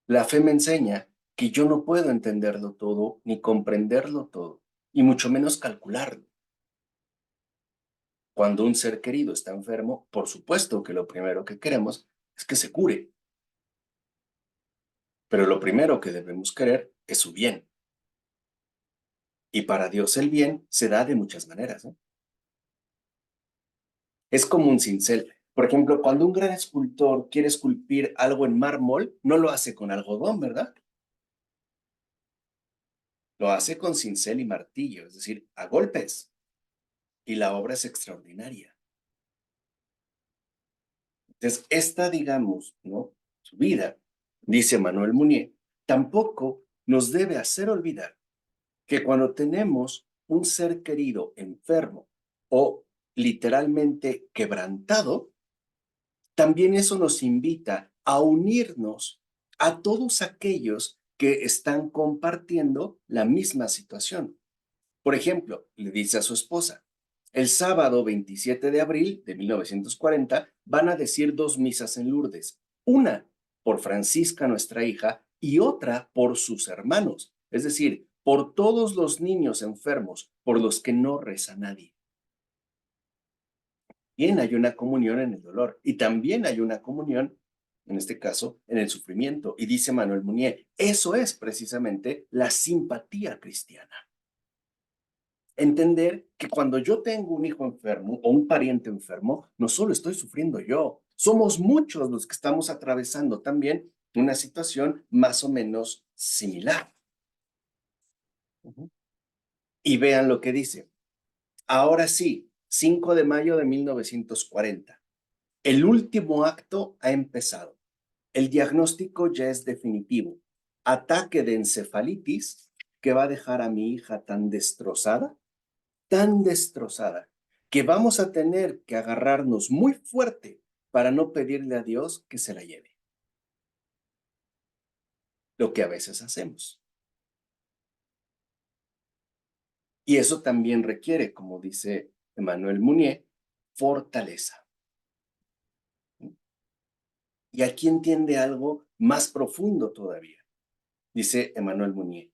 La fe me enseña que yo no puedo entenderlo todo ni comprenderlo todo, y mucho menos calcularlo. Cuando un ser querido está enfermo, por supuesto que lo primero que queremos es que se cure. Pero lo primero que debemos querer es su bien. Y para Dios el bien se da de muchas maneras, ¿no? Es como un cincel. Por ejemplo, cuando un gran escultor quiere esculpir algo en mármol, no lo hace con algodón, ¿verdad? Lo hace con cincel y martillo, es decir, a golpes. Y la obra es extraordinaria. Entonces, esta, digamos, ¿no? Su vida, dice Manuel Munier, tampoco nos debe hacer olvidar que cuando tenemos un ser querido enfermo o literalmente quebrantado, también eso nos invita a unirnos a todos aquellos que están compartiendo la misma situación. Por ejemplo, le dice a su esposa, el sábado 27 de abril de 1940 van a decir 2 misas en Lourdes, una por Francisca, nuestra hija, y otra por sus hermanos, es decir, por todos los niños enfermos por los que no reza nadie. Bien, hay una comunión en el dolor y también hay una comunión, en este caso, en el sufrimiento. Y dice Manuel Munier, eso es precisamente la simpatía cristiana. Entender que cuando yo tengo un hijo enfermo o un pariente enfermo, no solo estoy sufriendo yo, somos muchos los que estamos atravesando también una situación más o menos similar. Y vean lo que dice. Ahora sí, 5 de mayo de 1940. El último acto ha empezado. El diagnóstico ya es definitivo. Ataque de encefalitis que va a dejar a mi hija tan destrozada, que vamos a tener que agarrarnos muy fuerte para no pedirle a Dios que se la lleve. Lo que a veces hacemos. Y eso también requiere, como dice Emmanuel Munier, fortaleza. Y aquí entiende algo más profundo todavía. Dice Emmanuel Munier,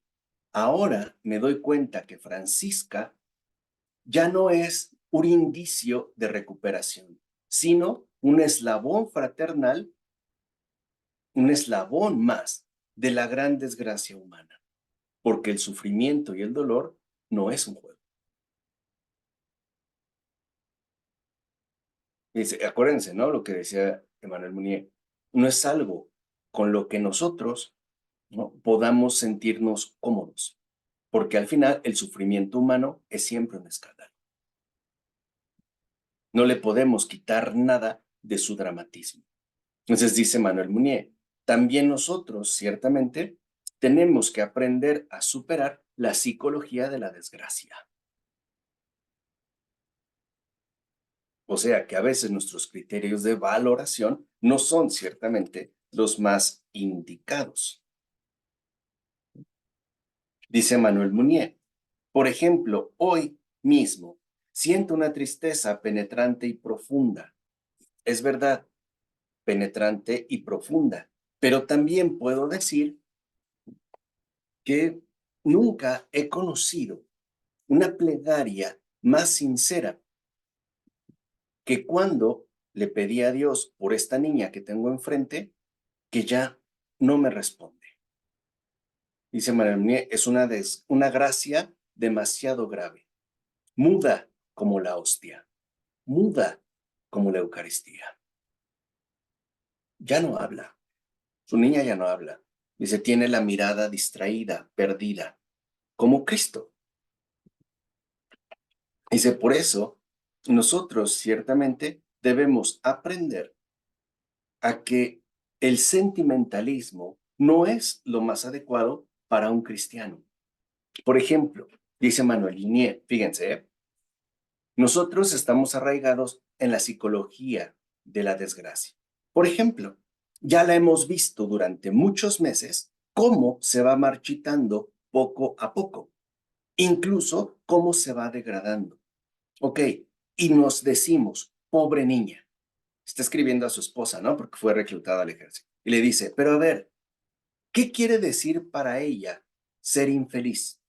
ahora me doy cuenta que Francisca ya no es un indicio de recuperación, sino un eslabón fraternal, un eslabón más de la gran desgracia humana, porque el sufrimiento y el dolor no es un juego. Dice, acuérdense, ¿no? Lo que decía Emmanuel Munier, no es algo con lo que nosotros, ¿no?, podamos sentirnos cómodos, porque al final el sufrimiento humano es siempre un escándalo. No le podemos quitar nada de su dramatismo. Entonces dice Manuel Munier, también nosotros ciertamente tenemos que aprender a superar la psicología de la desgracia. O sea que a veces nuestros criterios de valoración no son ciertamente los más indicados. Dice Manuel Munier, por ejemplo, hoy mismo siento una tristeza penetrante y profunda. Es verdad, penetrante y profunda, pero también puedo decir que nunca he conocido una plegaria más sincera que cuando le pedí a Dios por esta niña que tengo enfrente, que ya no me responde. Dice María Munier, es una gracia demasiado grave, muda como la hostia, muda como la Eucaristía. Ya no habla, su niña ya no habla. Dice, tiene la mirada distraída, perdida, como Cristo. Dice, por eso nosotros ciertamente debemos aprender a que el sentimentalismo no es lo más adecuado para un cristiano. Por ejemplo, dice Manuel Munier, fíjense, nosotros estamos arraigados en la psicología de la desgracia. Por ejemplo, ya la hemos visto durante muchos meses cómo se va marchitando poco a poco, incluso cómo se va degradando. Ok, y nos decimos, pobre niña, está escribiendo a su esposa, ¿no? Porque fue reclutada al ejército. Y le dice, pero a ver, ¿qué quiere decir para ella ser infeliz?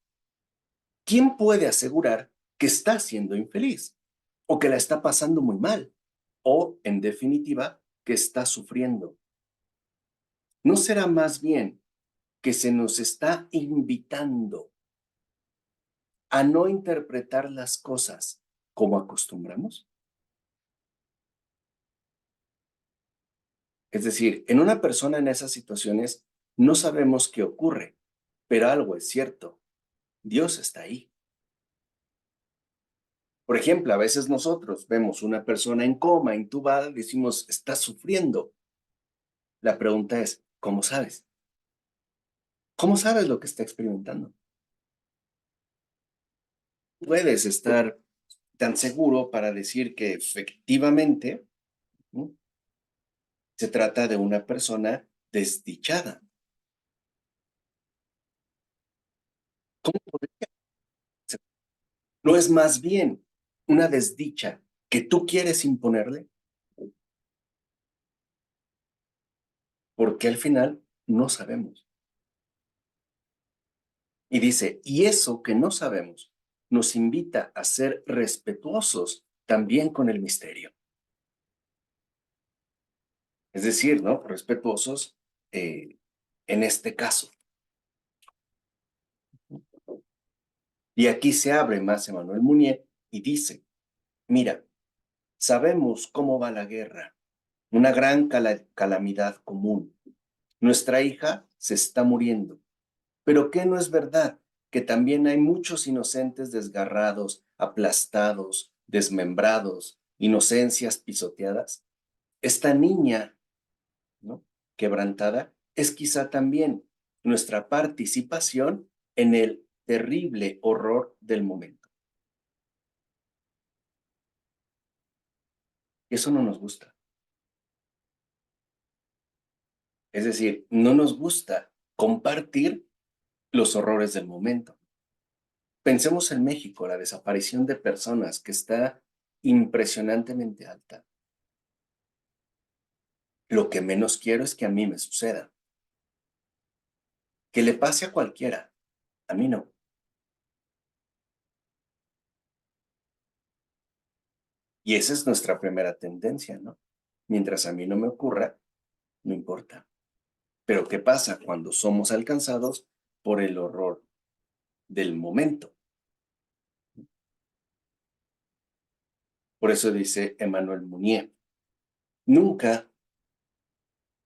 ¿Quién puede asegurar que está siendo infeliz? O que la está pasando muy mal. O, en definitiva, que está sufriendo. ¿No será más bien que se nos está invitando a no interpretar las cosas como acostumbramos? Es decir, en una persona en esas situaciones no sabemos qué ocurre, pero algo es cierto, Dios está ahí. Por ejemplo, a veces nosotros vemos una persona en coma, intubada, decimos, está sufriendo. La pregunta es, ¿cómo sabes? ¿Cómo sabes lo que está experimentando? Puedes estar tan seguro para decir que efectivamente, ¿no?, se trata de una persona desdichada. ¿Cómo podría ser? ¿No es más bien una desdicha que tú quieres imponerle? Porque al final no sabemos. Y dice, y eso que no sabemos nos invita a ser respetuosos también con el misterio. Es decir, ¿no? Respetuosos en este caso. Y aquí se abre más Emmanuel Mounier y dice, mira, sabemos cómo va la guerra, una gran calamidad común. Nuestra hija se está muriendo. Pero ¿qué no es verdad? Que también hay muchos inocentes desgarrados, aplastados, desmembrados, inocencias pisoteadas. Esta niña, ¿no?, quebrantada, es quizá también nuestra participación en el terrible horror del momento. Y eso no nos gusta. Es decir, no nos gusta compartir los horrores del momento. Pensemos en México, la desaparición de personas que está impresionantemente alta. Lo que menos quiero es que a mí me suceda. Que le pase a cualquiera, a mí no. Y esa es nuestra primera tendencia, ¿no? Mientras a mí no me ocurra, no importa. Pero ¿qué pasa cuando somos alcanzados por el horror del momento? Por eso dice Emmanuel Mounier, nunca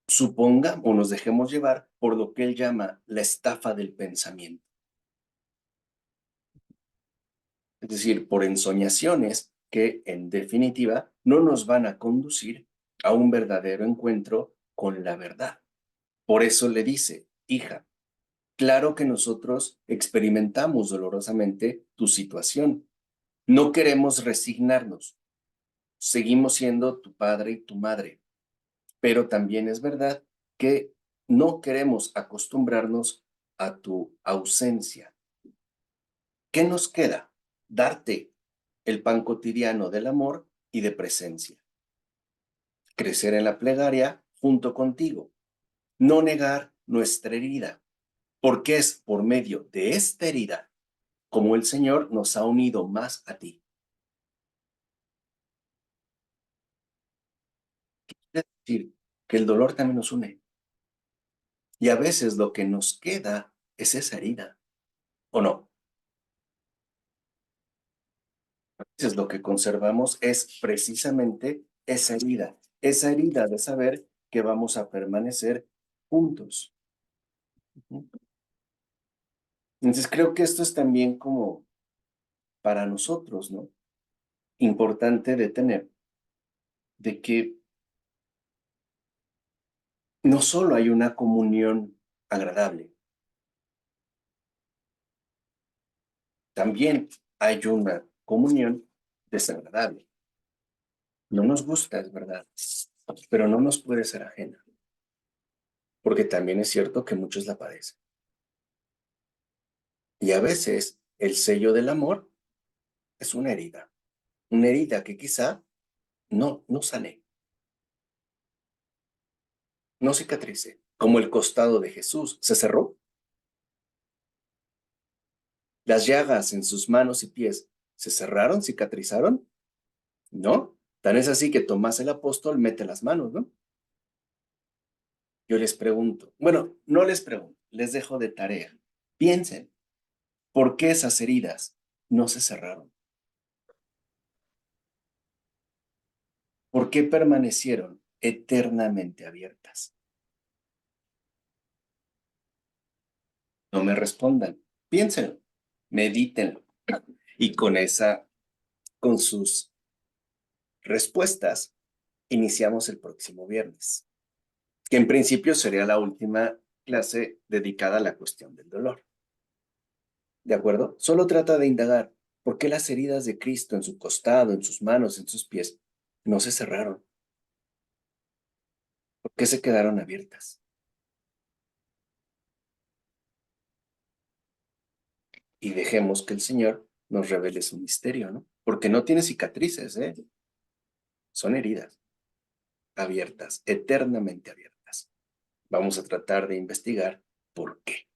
suponga o nos dejemos llevar por lo que él llama la estafa del pensamiento. Es decir, por ensoñaciones que, en definitiva, no nos van a conducir a un verdadero encuentro con la verdad. Por eso le dice, hija, claro que nosotros experimentamos dolorosamente tu situación. No queremos resignarnos. Seguimos siendo tu padre y tu madre. Pero también es verdad que no queremos acostumbrarnos a tu ausencia. ¿Qué nos queda? Darte el pan cotidiano del amor y de presencia. Crecer en la plegaria junto contigo. No negar nuestra herida, porque es por medio de esta herida como el Señor nos ha unido más a ti. Es decir, que el dolor también nos une. Y a veces lo que nos queda es esa herida, ¿o no? A veces lo que conservamos es precisamente esa herida de saber que vamos a permanecer juntos. Entonces creo que esto es también como para nosotros, ¿no? Importante de tener, de que no solo hay una comunión agradable, también hay una comunión desagradable. No nos gusta, es verdad, pero no nos puede ser ajena, porque también es cierto que muchos la padecen. Y a veces el sello del amor es una herida que quizá no sane, no cicatrice, como el costado de Jesús se cerró. Las llagas en sus manos y pies se cerraron, cicatrizaron, ¿no? Tan es así que Tomás el apóstol mete las manos, ¿no? Yo les pregunto, bueno, no les pregunto, les dejo de tarea. Piensen, ¿por qué esas heridas no se cerraron. ¿Por qué permanecieron eternamente abiertas? No me respondan, piénsenlo, medítenlo. Y con sus respuestas, iniciamos el próximo viernes, que en principio sería la última clase dedicada a la cuestión del dolor. ¿De acuerdo? Solo trata de indagar por qué las heridas de Cristo en su costado, en sus manos, en sus pies, no se cerraron. ¿Por qué se quedaron abiertas? Y dejemos que el Señor nos revele su misterio, ¿no? Porque no tiene cicatrices, ¿eh? Son heridas abiertas, eternamente abiertas. Vamos a tratar de investigar por qué.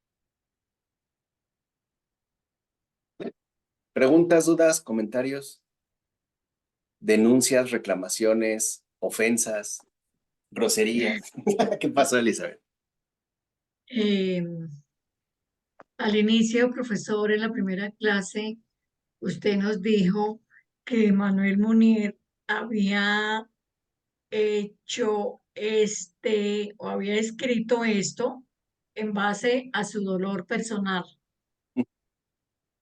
¿Preguntas, dudas, comentarios, denuncias, reclamaciones, ofensas, groserías? ¿Qué pasó, Elizabeth? Eh, Al inicio, profesor, en la primera clase, usted nos dijo que Manuel Munier había hecho o había escrito esto en base a su dolor personal.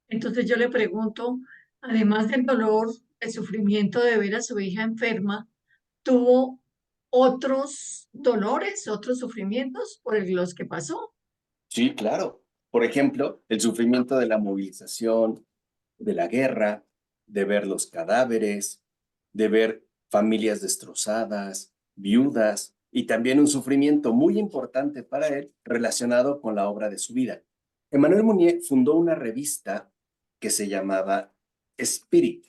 Entonces yo le pregunto, además del dolor, el sufrimiento de ver a su hija enferma, ¿tuvo otros dolores, otros sufrimientos por los que pasó? Sí, claro. Por ejemplo, el sufrimiento de la movilización, de la guerra, de ver los cadáveres, de ver familias destrozadas, viudas, y también un sufrimiento muy importante para él relacionado con la obra de su vida. Emmanuel Mounier fundó una revista que se llamaba Espíritu.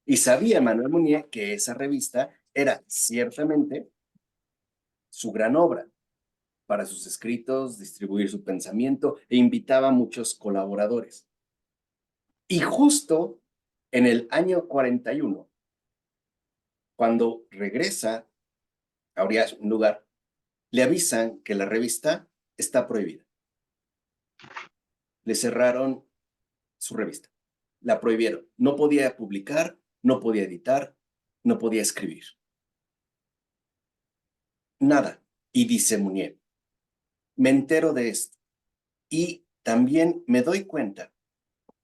Y sabía Emmanuel Mounier que esa revista era ciertamente su gran obra para sus escritos, distribuir su pensamiento e invitaba a muchos colaboradores. Y justo en el año 41, cuando regresa a Aurillac, un lugar, le avisan que la revista está prohibida. Le cerraron su revista, la prohibieron. No podía publicar, no podía editar, no podía escribir. Nada. Y dice Mounier, me entero de esto y también me doy cuenta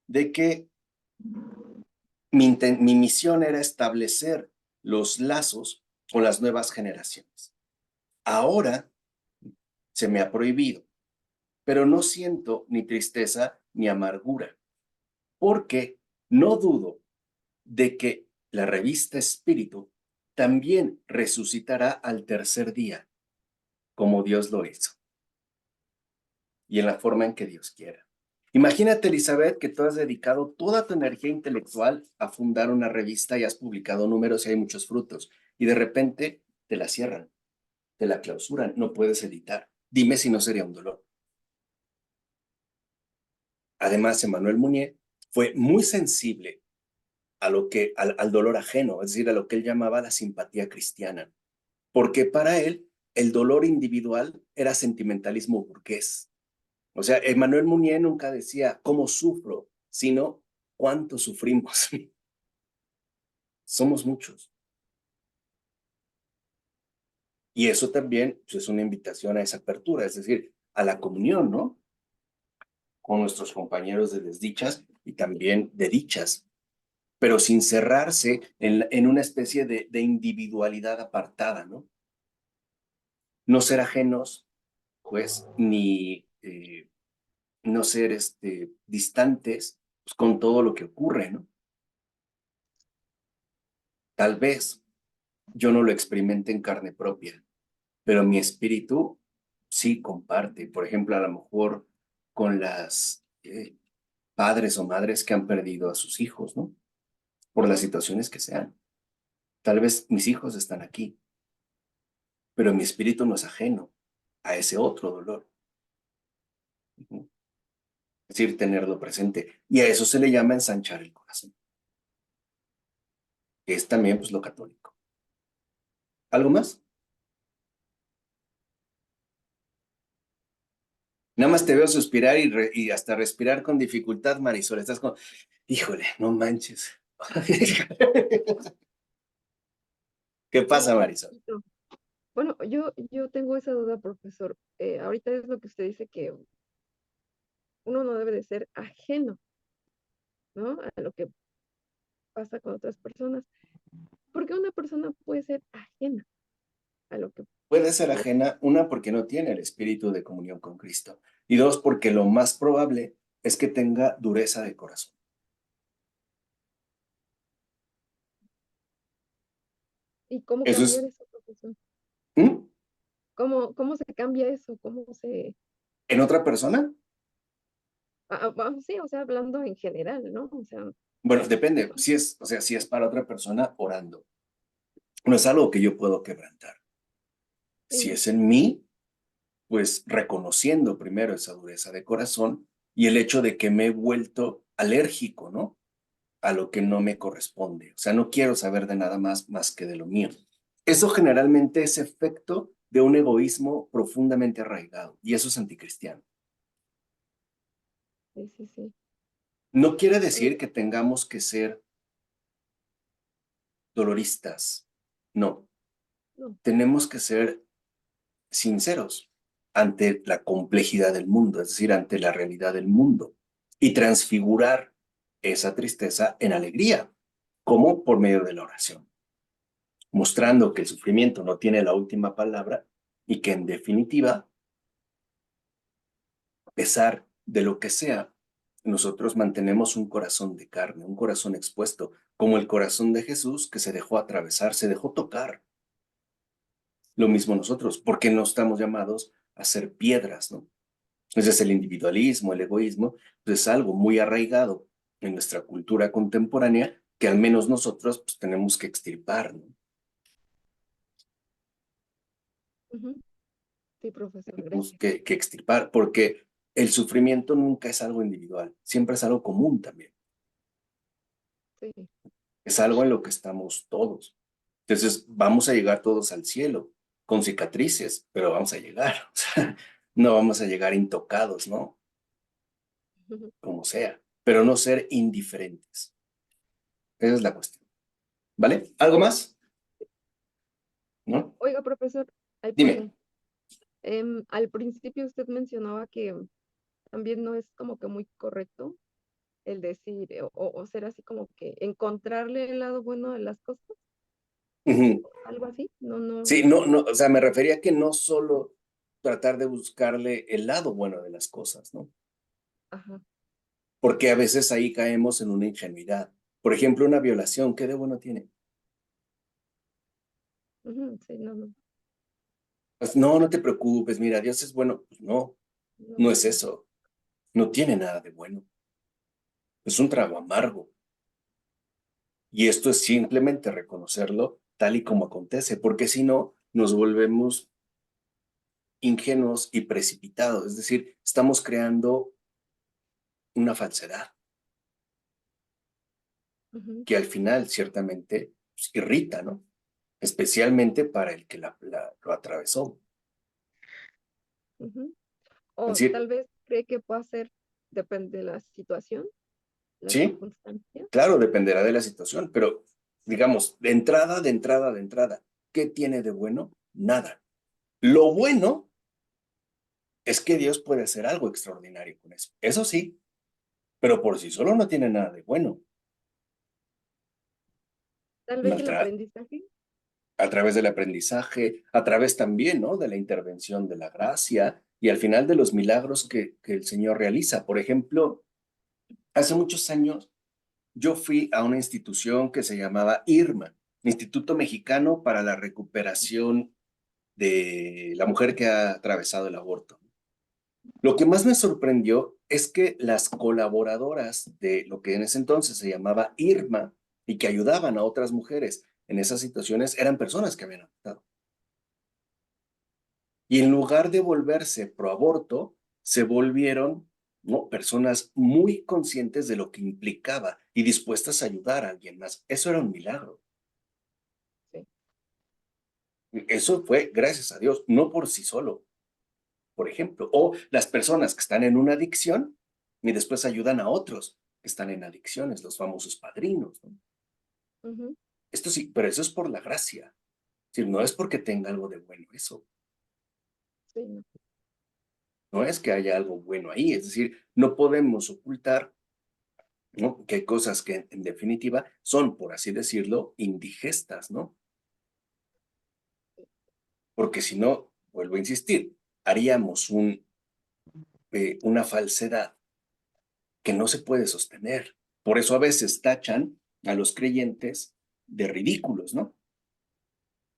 de que mi misión era establecer los lazos con las nuevas generaciones. Ahora se me ha prohibido, pero no siento ni tristeza ni amargura, porque no dudo de que la revista Espíritu también resucitará al tercer día, como Dios lo hizo, y en la forma en que Dios quiera. Imagínate, Elizabeth, que tú has dedicado toda tu energía intelectual a fundar una revista y has publicado números y hay muchos frutos, y de repente te la cierran, te la clausuran, no puedes editar. Dime si no sería un dolor. Además, Emmanuel Mounier fue muy sensible a al dolor ajeno, es decir, a lo que él llamaba la simpatía cristiana, porque para él el dolor individual era sentimentalismo burgués. O sea, Emmanuel Mounier nunca decía cómo sufro, sino cuánto sufrimos. Somos muchos. Y eso también pues, es una invitación a esa apertura, es decir, a la comunión, ¿no? Con nuestros compañeros de desdichas y también de dichas, pero sin cerrarse en una especie de individualidad apartada, ¿no? No ser ajenos, pues, ni no ser distantes pues, con todo lo que ocurre, ¿no? Tal vez yo no lo experimente en carne propia, pero mi espíritu sí comparte. Por ejemplo, a lo mejor con las padres o madres que han perdido a sus hijos, ¿no? Por las situaciones que sean. Tal vez mis hijos están aquí, pero mi espíritu no es ajeno a ese otro dolor. Es decir, tenerlo presente. Y a eso se le llama ensanchar el corazón, que es también pues lo católico. ¿Algo más? Nada más te veo suspirar y hasta respirar con dificultad, Marisol. Estás como, híjole, no manches. ¿Qué No, pasa, un Marisol? poquito. Bueno, yo tengo esa duda, profesor. Ahorita es lo que usted dice que uno no debe de ser ajeno, ¿no? A lo que pasa con otras personas. ¿Por qué una persona puede ser ajena a lo que Puede ser le... ajena, una, porque no tiene el espíritu de comunión con Cristo. Y dos, porque lo más probable es que tenga dureza de corazón. ¿Y cómo Eso cambiar es. eso, profesor? ¿Mm? ¿Cómo se cambia eso? ¿Cómo se...? ¿En otra persona? Sí, o sea, hablando en general, ¿no? O sea, Bueno, depende. Si es, o sea, si es para otra persona, orando. No es algo que yo puedo quebrantar. Si sí. es en mí, pues reconociendo primero esa dureza de corazón y el hecho de que me he vuelto alérgico, ¿no? A lo que no me corresponde. O sea, no quiero saber de nada más que de lo mío. Eso generalmente es efecto de un egoísmo profundamente arraigado y eso es anticristiano. Sí, sí, sí. No quiere decir Eh, que tengamos que ser doloristas. No, no. tenemos que ser sinceros ante la complejidad del mundo, es decir, ante la realidad del mundo, y transfigurar esa tristeza en alegría, como por medio de la oración, mostrando que el sufrimiento no tiene la última palabra y que en definitiva, a pesar de lo que sea, nosotros mantenemos un corazón de carne, un corazón expuesto, como el corazón de Jesús que se dejó atravesar, se dejó tocar. Lo mismo nosotros, porque no estamos llamados a ser piedras, ¿no? Entonces el individualismo, el egoísmo, pues es algo muy arraigado en nuestra cultura contemporánea que al menos nosotros pues, tenemos que extirpar, ¿no? Ujú. Sí, profesor, Tenemos gracias. que extirpar porque el sufrimiento nunca es algo individual, siempre es algo común también, Sí. es algo en lo que estamos todos. Entonces vamos a llegar todos al cielo con cicatrices, pero vamos a llegar, o sea, no vamos a llegar intocados, ¿no? Ujú. Como sea, pero no ser indiferentes. Esa es la cuestión. ¿Vale? ¿Algo más? ¿No? Oiga, profesor, ay, Dime. perdón. Al principio usted mencionaba que también no es como que muy correcto el decir o ser así como que encontrarle el lado bueno de las cosas, Ujú. algo así. No, no. Sí, no, no, o sea, me refería que no solo tratar de buscarle el lado bueno de las cosas, ¿no? Ajá. Porque a veces ahí caemos en una ingenuidad. Por ejemplo, una violación, ¿qué de bueno tiene? Ujú, sí, no, no. Pues no, no te preocupes, mira, Dios es bueno. Pues no, No, no no, es no. eso. No tiene nada de bueno. Es un trago amargo. Y esto es simplemente reconocerlo tal y como acontece, porque si no, nos volvemos ingenuos y precipitados. Es decir, estamos creando una falsedad Ujú, que al final ciertamente pues, irrita, ¿no? Especialmente para el que lo atravesó. ujú. Es O decir, tal vez cree que puede ser, depende de la situación, la sí, circunstancia. claro, dependerá de la situación, pero digamos, de entrada, ¿qué tiene de bueno? Nada. Lo bueno es que Dios puede hacer algo extraordinario con eso. Eso sí, pero por sí solo no tiene nada de bueno. Tal vez el Maltrato, aprendizaje. a través del aprendizaje, a través también, ¿no? De la intervención de la gracia y al final de los milagros que el Señor realiza. Por ejemplo, hace muchos años yo fui a una institución que se llamaba IRMA, Instituto Mexicano para la Recuperación de la Mujer que ha atravesado el aborto. Lo que más me sorprendió es que las colaboradoras de lo que en ese entonces se llamaba IRMA y que ayudaban a otras mujeres en esas situaciones eran personas que habían abortado. Y en lugar de volverse pro aborto, se volvieron, ¿no? Personas muy conscientes de lo que implicaba y dispuestas a ayudar a alguien más. Eso era un milagro. Sí. Eso fue gracias a Dios, no por sí solo. por ejemplo, o las personas que están en una adicción y después ayudan a otros que están en adicciones, los famosos padrinos, ¿no? Ujú. Esto sí, pero eso es por la gracia. Es decir, no es porque tenga algo de bueno eso. Sí, no. No es que haya algo bueno ahí. Es decir, no podemos ocultar, ¿no?, que hay cosas que en definitiva son, por así decirlo, indigestas, ¿no? Porque si no, vuelvo a insistir, haríamos una falsedad que no se puede sostener. Por eso a veces tachan a los creyentes de ridículos, ¿no?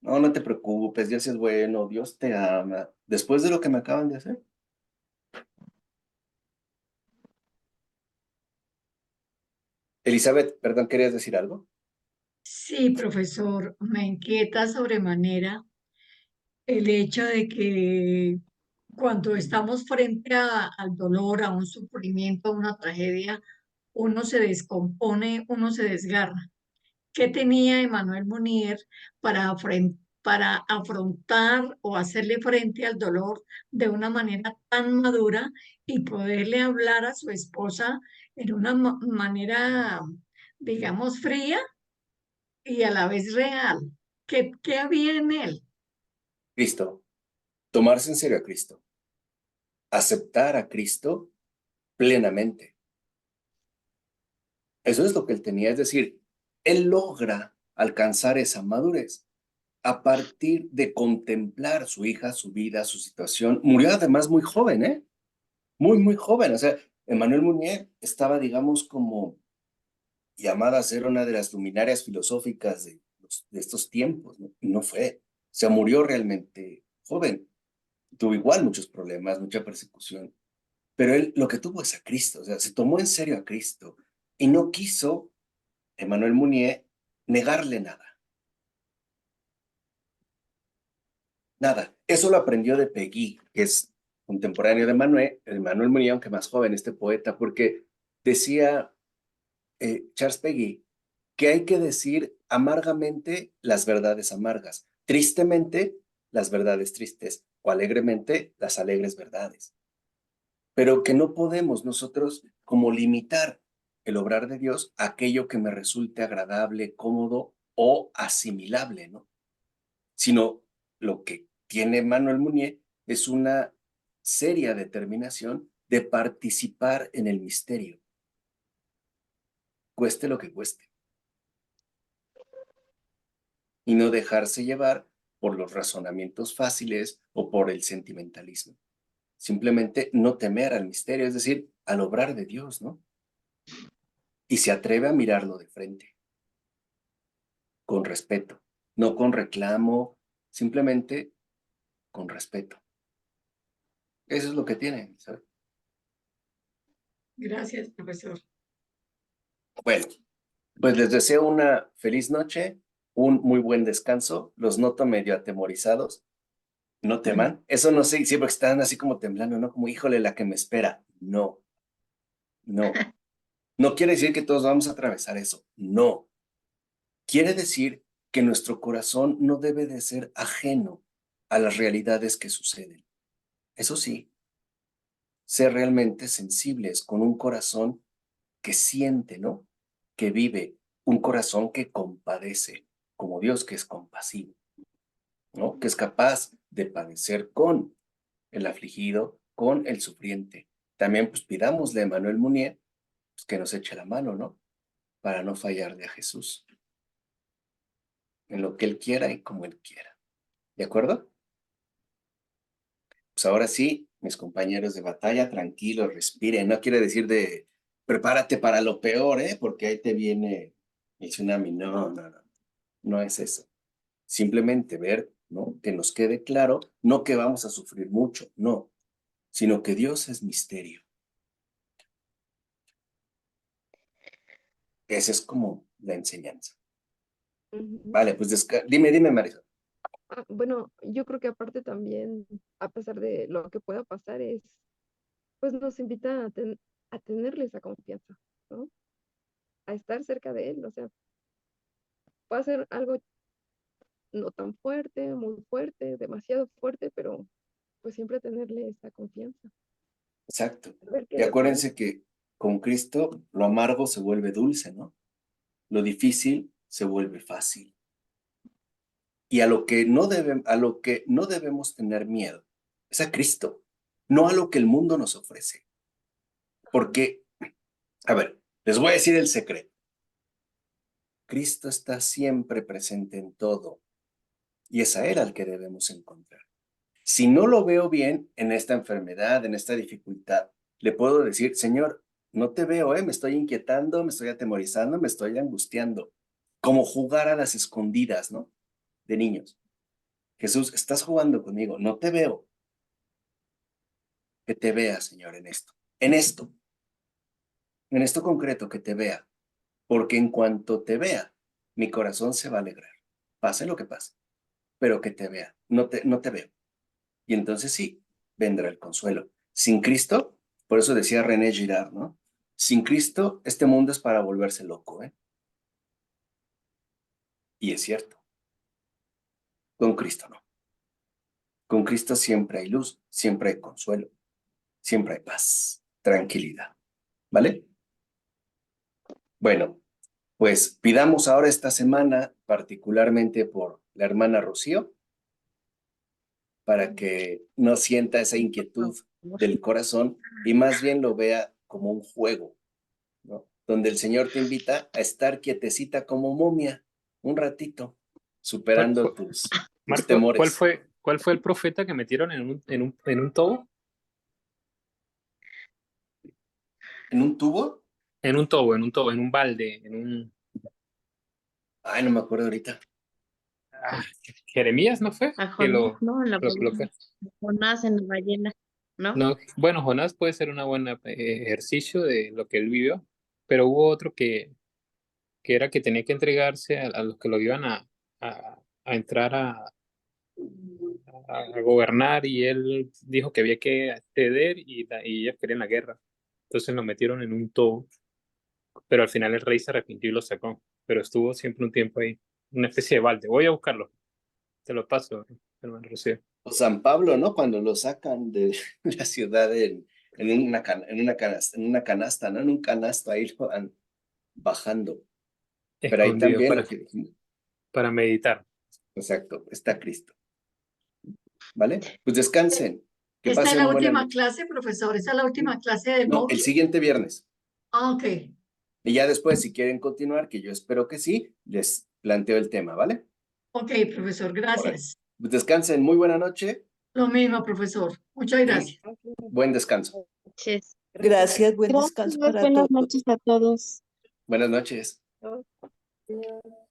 No, no te preocupes, Dios es bueno, Dios te ama. Después de lo que me acaban de hacer. Elizabeth, perdón, ¿querías decir algo? Sí, profesor, me inquieta sobremanera el hecho de que cuando estamos frente al dolor, a un sufrimiento, a una tragedia, uno se descompone, uno se desgarra. ¿Qué tenía Emmanuel Munier para afrontar o hacerle frente al dolor de una manera tan madura y poderle hablar a su esposa en una manera, digamos, fría y a la vez real? ¿Qué había en él? Cristo, tomarse en serio a Cristo, aceptar a Cristo plenamente. Eso es lo que él tenía, es decir, él logra alcanzar esa madurez a partir de contemplar su hija, su vida, su situación. Murió además muy joven, ¿eh? Muy, muy joven. O sea, Emmanuel Mounier estaba, digamos, como llamada a ser una de las luminarias filosóficas de estos tiempos, ¿no? Y no fue. O sea, murió realmente joven. Tuvo igual muchos problemas, mucha persecución. Pero él lo que tuvo es a Cristo, o sea, se tomó en serio a Cristo y no quiso Emmanuel Mounier negarle nada. Nada. Eso lo aprendió de Peggy, que es contemporáneo de Emmanuel Mounier, aunque más joven, este poeta, porque decía Charles Peggy que hay que decir amargamente las verdades amargas, tristemente las verdades tristes o alegremente las alegres verdades. Pero que no podemos nosotros como limitar el obrar de Dios a aquello que me resulte agradable, cómodo o asimilable, ¿no? Sino lo que tiene Emmanuel Mounier es una seria determinación de participar en el misterio, cueste lo que cueste, y no dejarse llevar por los razonamientos fáciles o por el sentimentalismo. Simplemente no temer al misterio, es decir, al obrar de Dios, ¿no? Y se atreve a mirarlo de frente, con respeto, no con reclamo, simplemente con respeto. Eso es lo que tiene, ¿sabes? Gracias, profesor. Bueno, pues les deseo una feliz noche, un muy buen descanso. Los noto medio atemorizados. No teman. Eso no sé, siempre están así como temblando, ¿no? Como, híjole, la que me espera. No, no. No quiere decir que todos vamos a atravesar eso. No. Quiere decir que nuestro corazón no debe de ser ajeno a las realidades que suceden. Eso sí, ser realmente sensibles con un corazón que siente, ¿no? Que vive, un corazón que compadece, como Dios que es compasivo, ¿no? Que es capaz de padecer con el afligido, con el sufriente. También pues pidámosle a Emmanuel Mounier pues, que nos eche la mano, ¿no? Para no fallarle a Jesús en lo que Él quiera y como Él quiera. ¿De acuerdo? Pues ahora sí, mis compañeros de batalla, tranquilos, respiren. No quiere decir de prepárate para lo peor, ¿eh? Porque ahí te viene el tsunami. No, no, no. No es eso. Simplemente ver, ¿no? Que nos quede claro, no que vamos a sufrir mucho, no, sino que Dios es misterio. Esa es como la enseñanza. Ujú. Vale, pues dime, Marisol. Bueno, yo creo que aparte también, a pesar de lo que pueda pasar, pues nos invita a tenerle esa confianza, ¿no? A estar cerca de él, o sea, puede ser algo no tan fuerte, muy fuerte, demasiado fuerte, pero pues siempre tenerle esa confianza. Exacto. Ver que Y de acuérdense que con Cristo lo amargo se vuelve dulce, ¿no? Lo difícil se vuelve fácil. Y a lo que no debemos tener miedo es a Cristo, no a lo que el mundo nos ofrece. Porque, a ver, les voy a decir el secreto. Cristo está siempre presente en todo y es a Él al que debemos encontrar. Si no lo veo bien en esta enfermedad, en esta dificultad, le puedo decir, Señor, no te veo, me estoy inquietando, me estoy atemorizando, me estoy angustiando. Como jugar a las escondidas, ¿no? De niños. Jesús, estás jugando conmigo, no te veo. Que te vea, Señor, en esto. En esto concreto, que te vea. Porque en cuanto te vea, mi corazón se va a alegrar. Pase lo que pase, pero que te vea. No te veo. Y entonces sí, vendrá el consuelo. Sin Cristo, por eso decía René Girard, ¿no? Sin Cristo, este mundo es para volverse loco, ¿eh? Y es cierto. Con Cristo no. Con Cristo siempre hay luz, siempre hay consuelo, siempre hay paz, tranquilidad. ¿Vale? Bueno, pues pidamos ahora esta semana, particularmente por la hermana Rocío, para que no sienta esa inquietud del corazón y más bien lo vea como un juego, ¿no? Donde el Señor te invita a estar quietecita como momia un ratito, superando tus Marco, temores. ¿cuál fue el profeta que metieron en un tobo? ¿En un tubo? En un balde, Ay, no me acuerdo ahorita. Jeremías, ¿no fue? A Que Jonás, ¿no? En la lo ballena. coloca. Jonás en la ballena, ¿no? No, bueno, Jonás puede ser un buen ejercicio de lo que él vivió, pero hubo otro que era que tenía que entregarse a los que lo iban a entrar a gobernar y él dijo que había que ceder y ellos querían la guerra. Entonces lo metieron en un tobo, pero al final el rey se arrepintió y lo sacó, pero estuvo siempre un tiempo ahí, una especie de balde. Voy a buscarlo, te lo paso, hermano Rocío. O San Pablo, ¿no? Cuando lo sacan de la ciudad en una canasta, ¿no? En un canasto, ahí lo van bajando. Pero ahí Escondido también lo que dijimos. para meditar. Exacto, está Cristo. ¿Vale? Pues descansen. Que Esta es pasen la buena última noche. clase, profesor. Esta es la última clase del No, el módulo. siguiente viernes. Ah, ok. Y ya después, si quieren continuar, que yo espero que sí, les planteo el tema, ¿vale? Ok, profesor, Órale. gracias. Pues descansen. Muy buena noche Lo mismo, profesor. Muchas gracias. y buen descanso. Ches. Gracias, buen descanso para Buenas todos. noches a todos. Buenas noches. Gracias.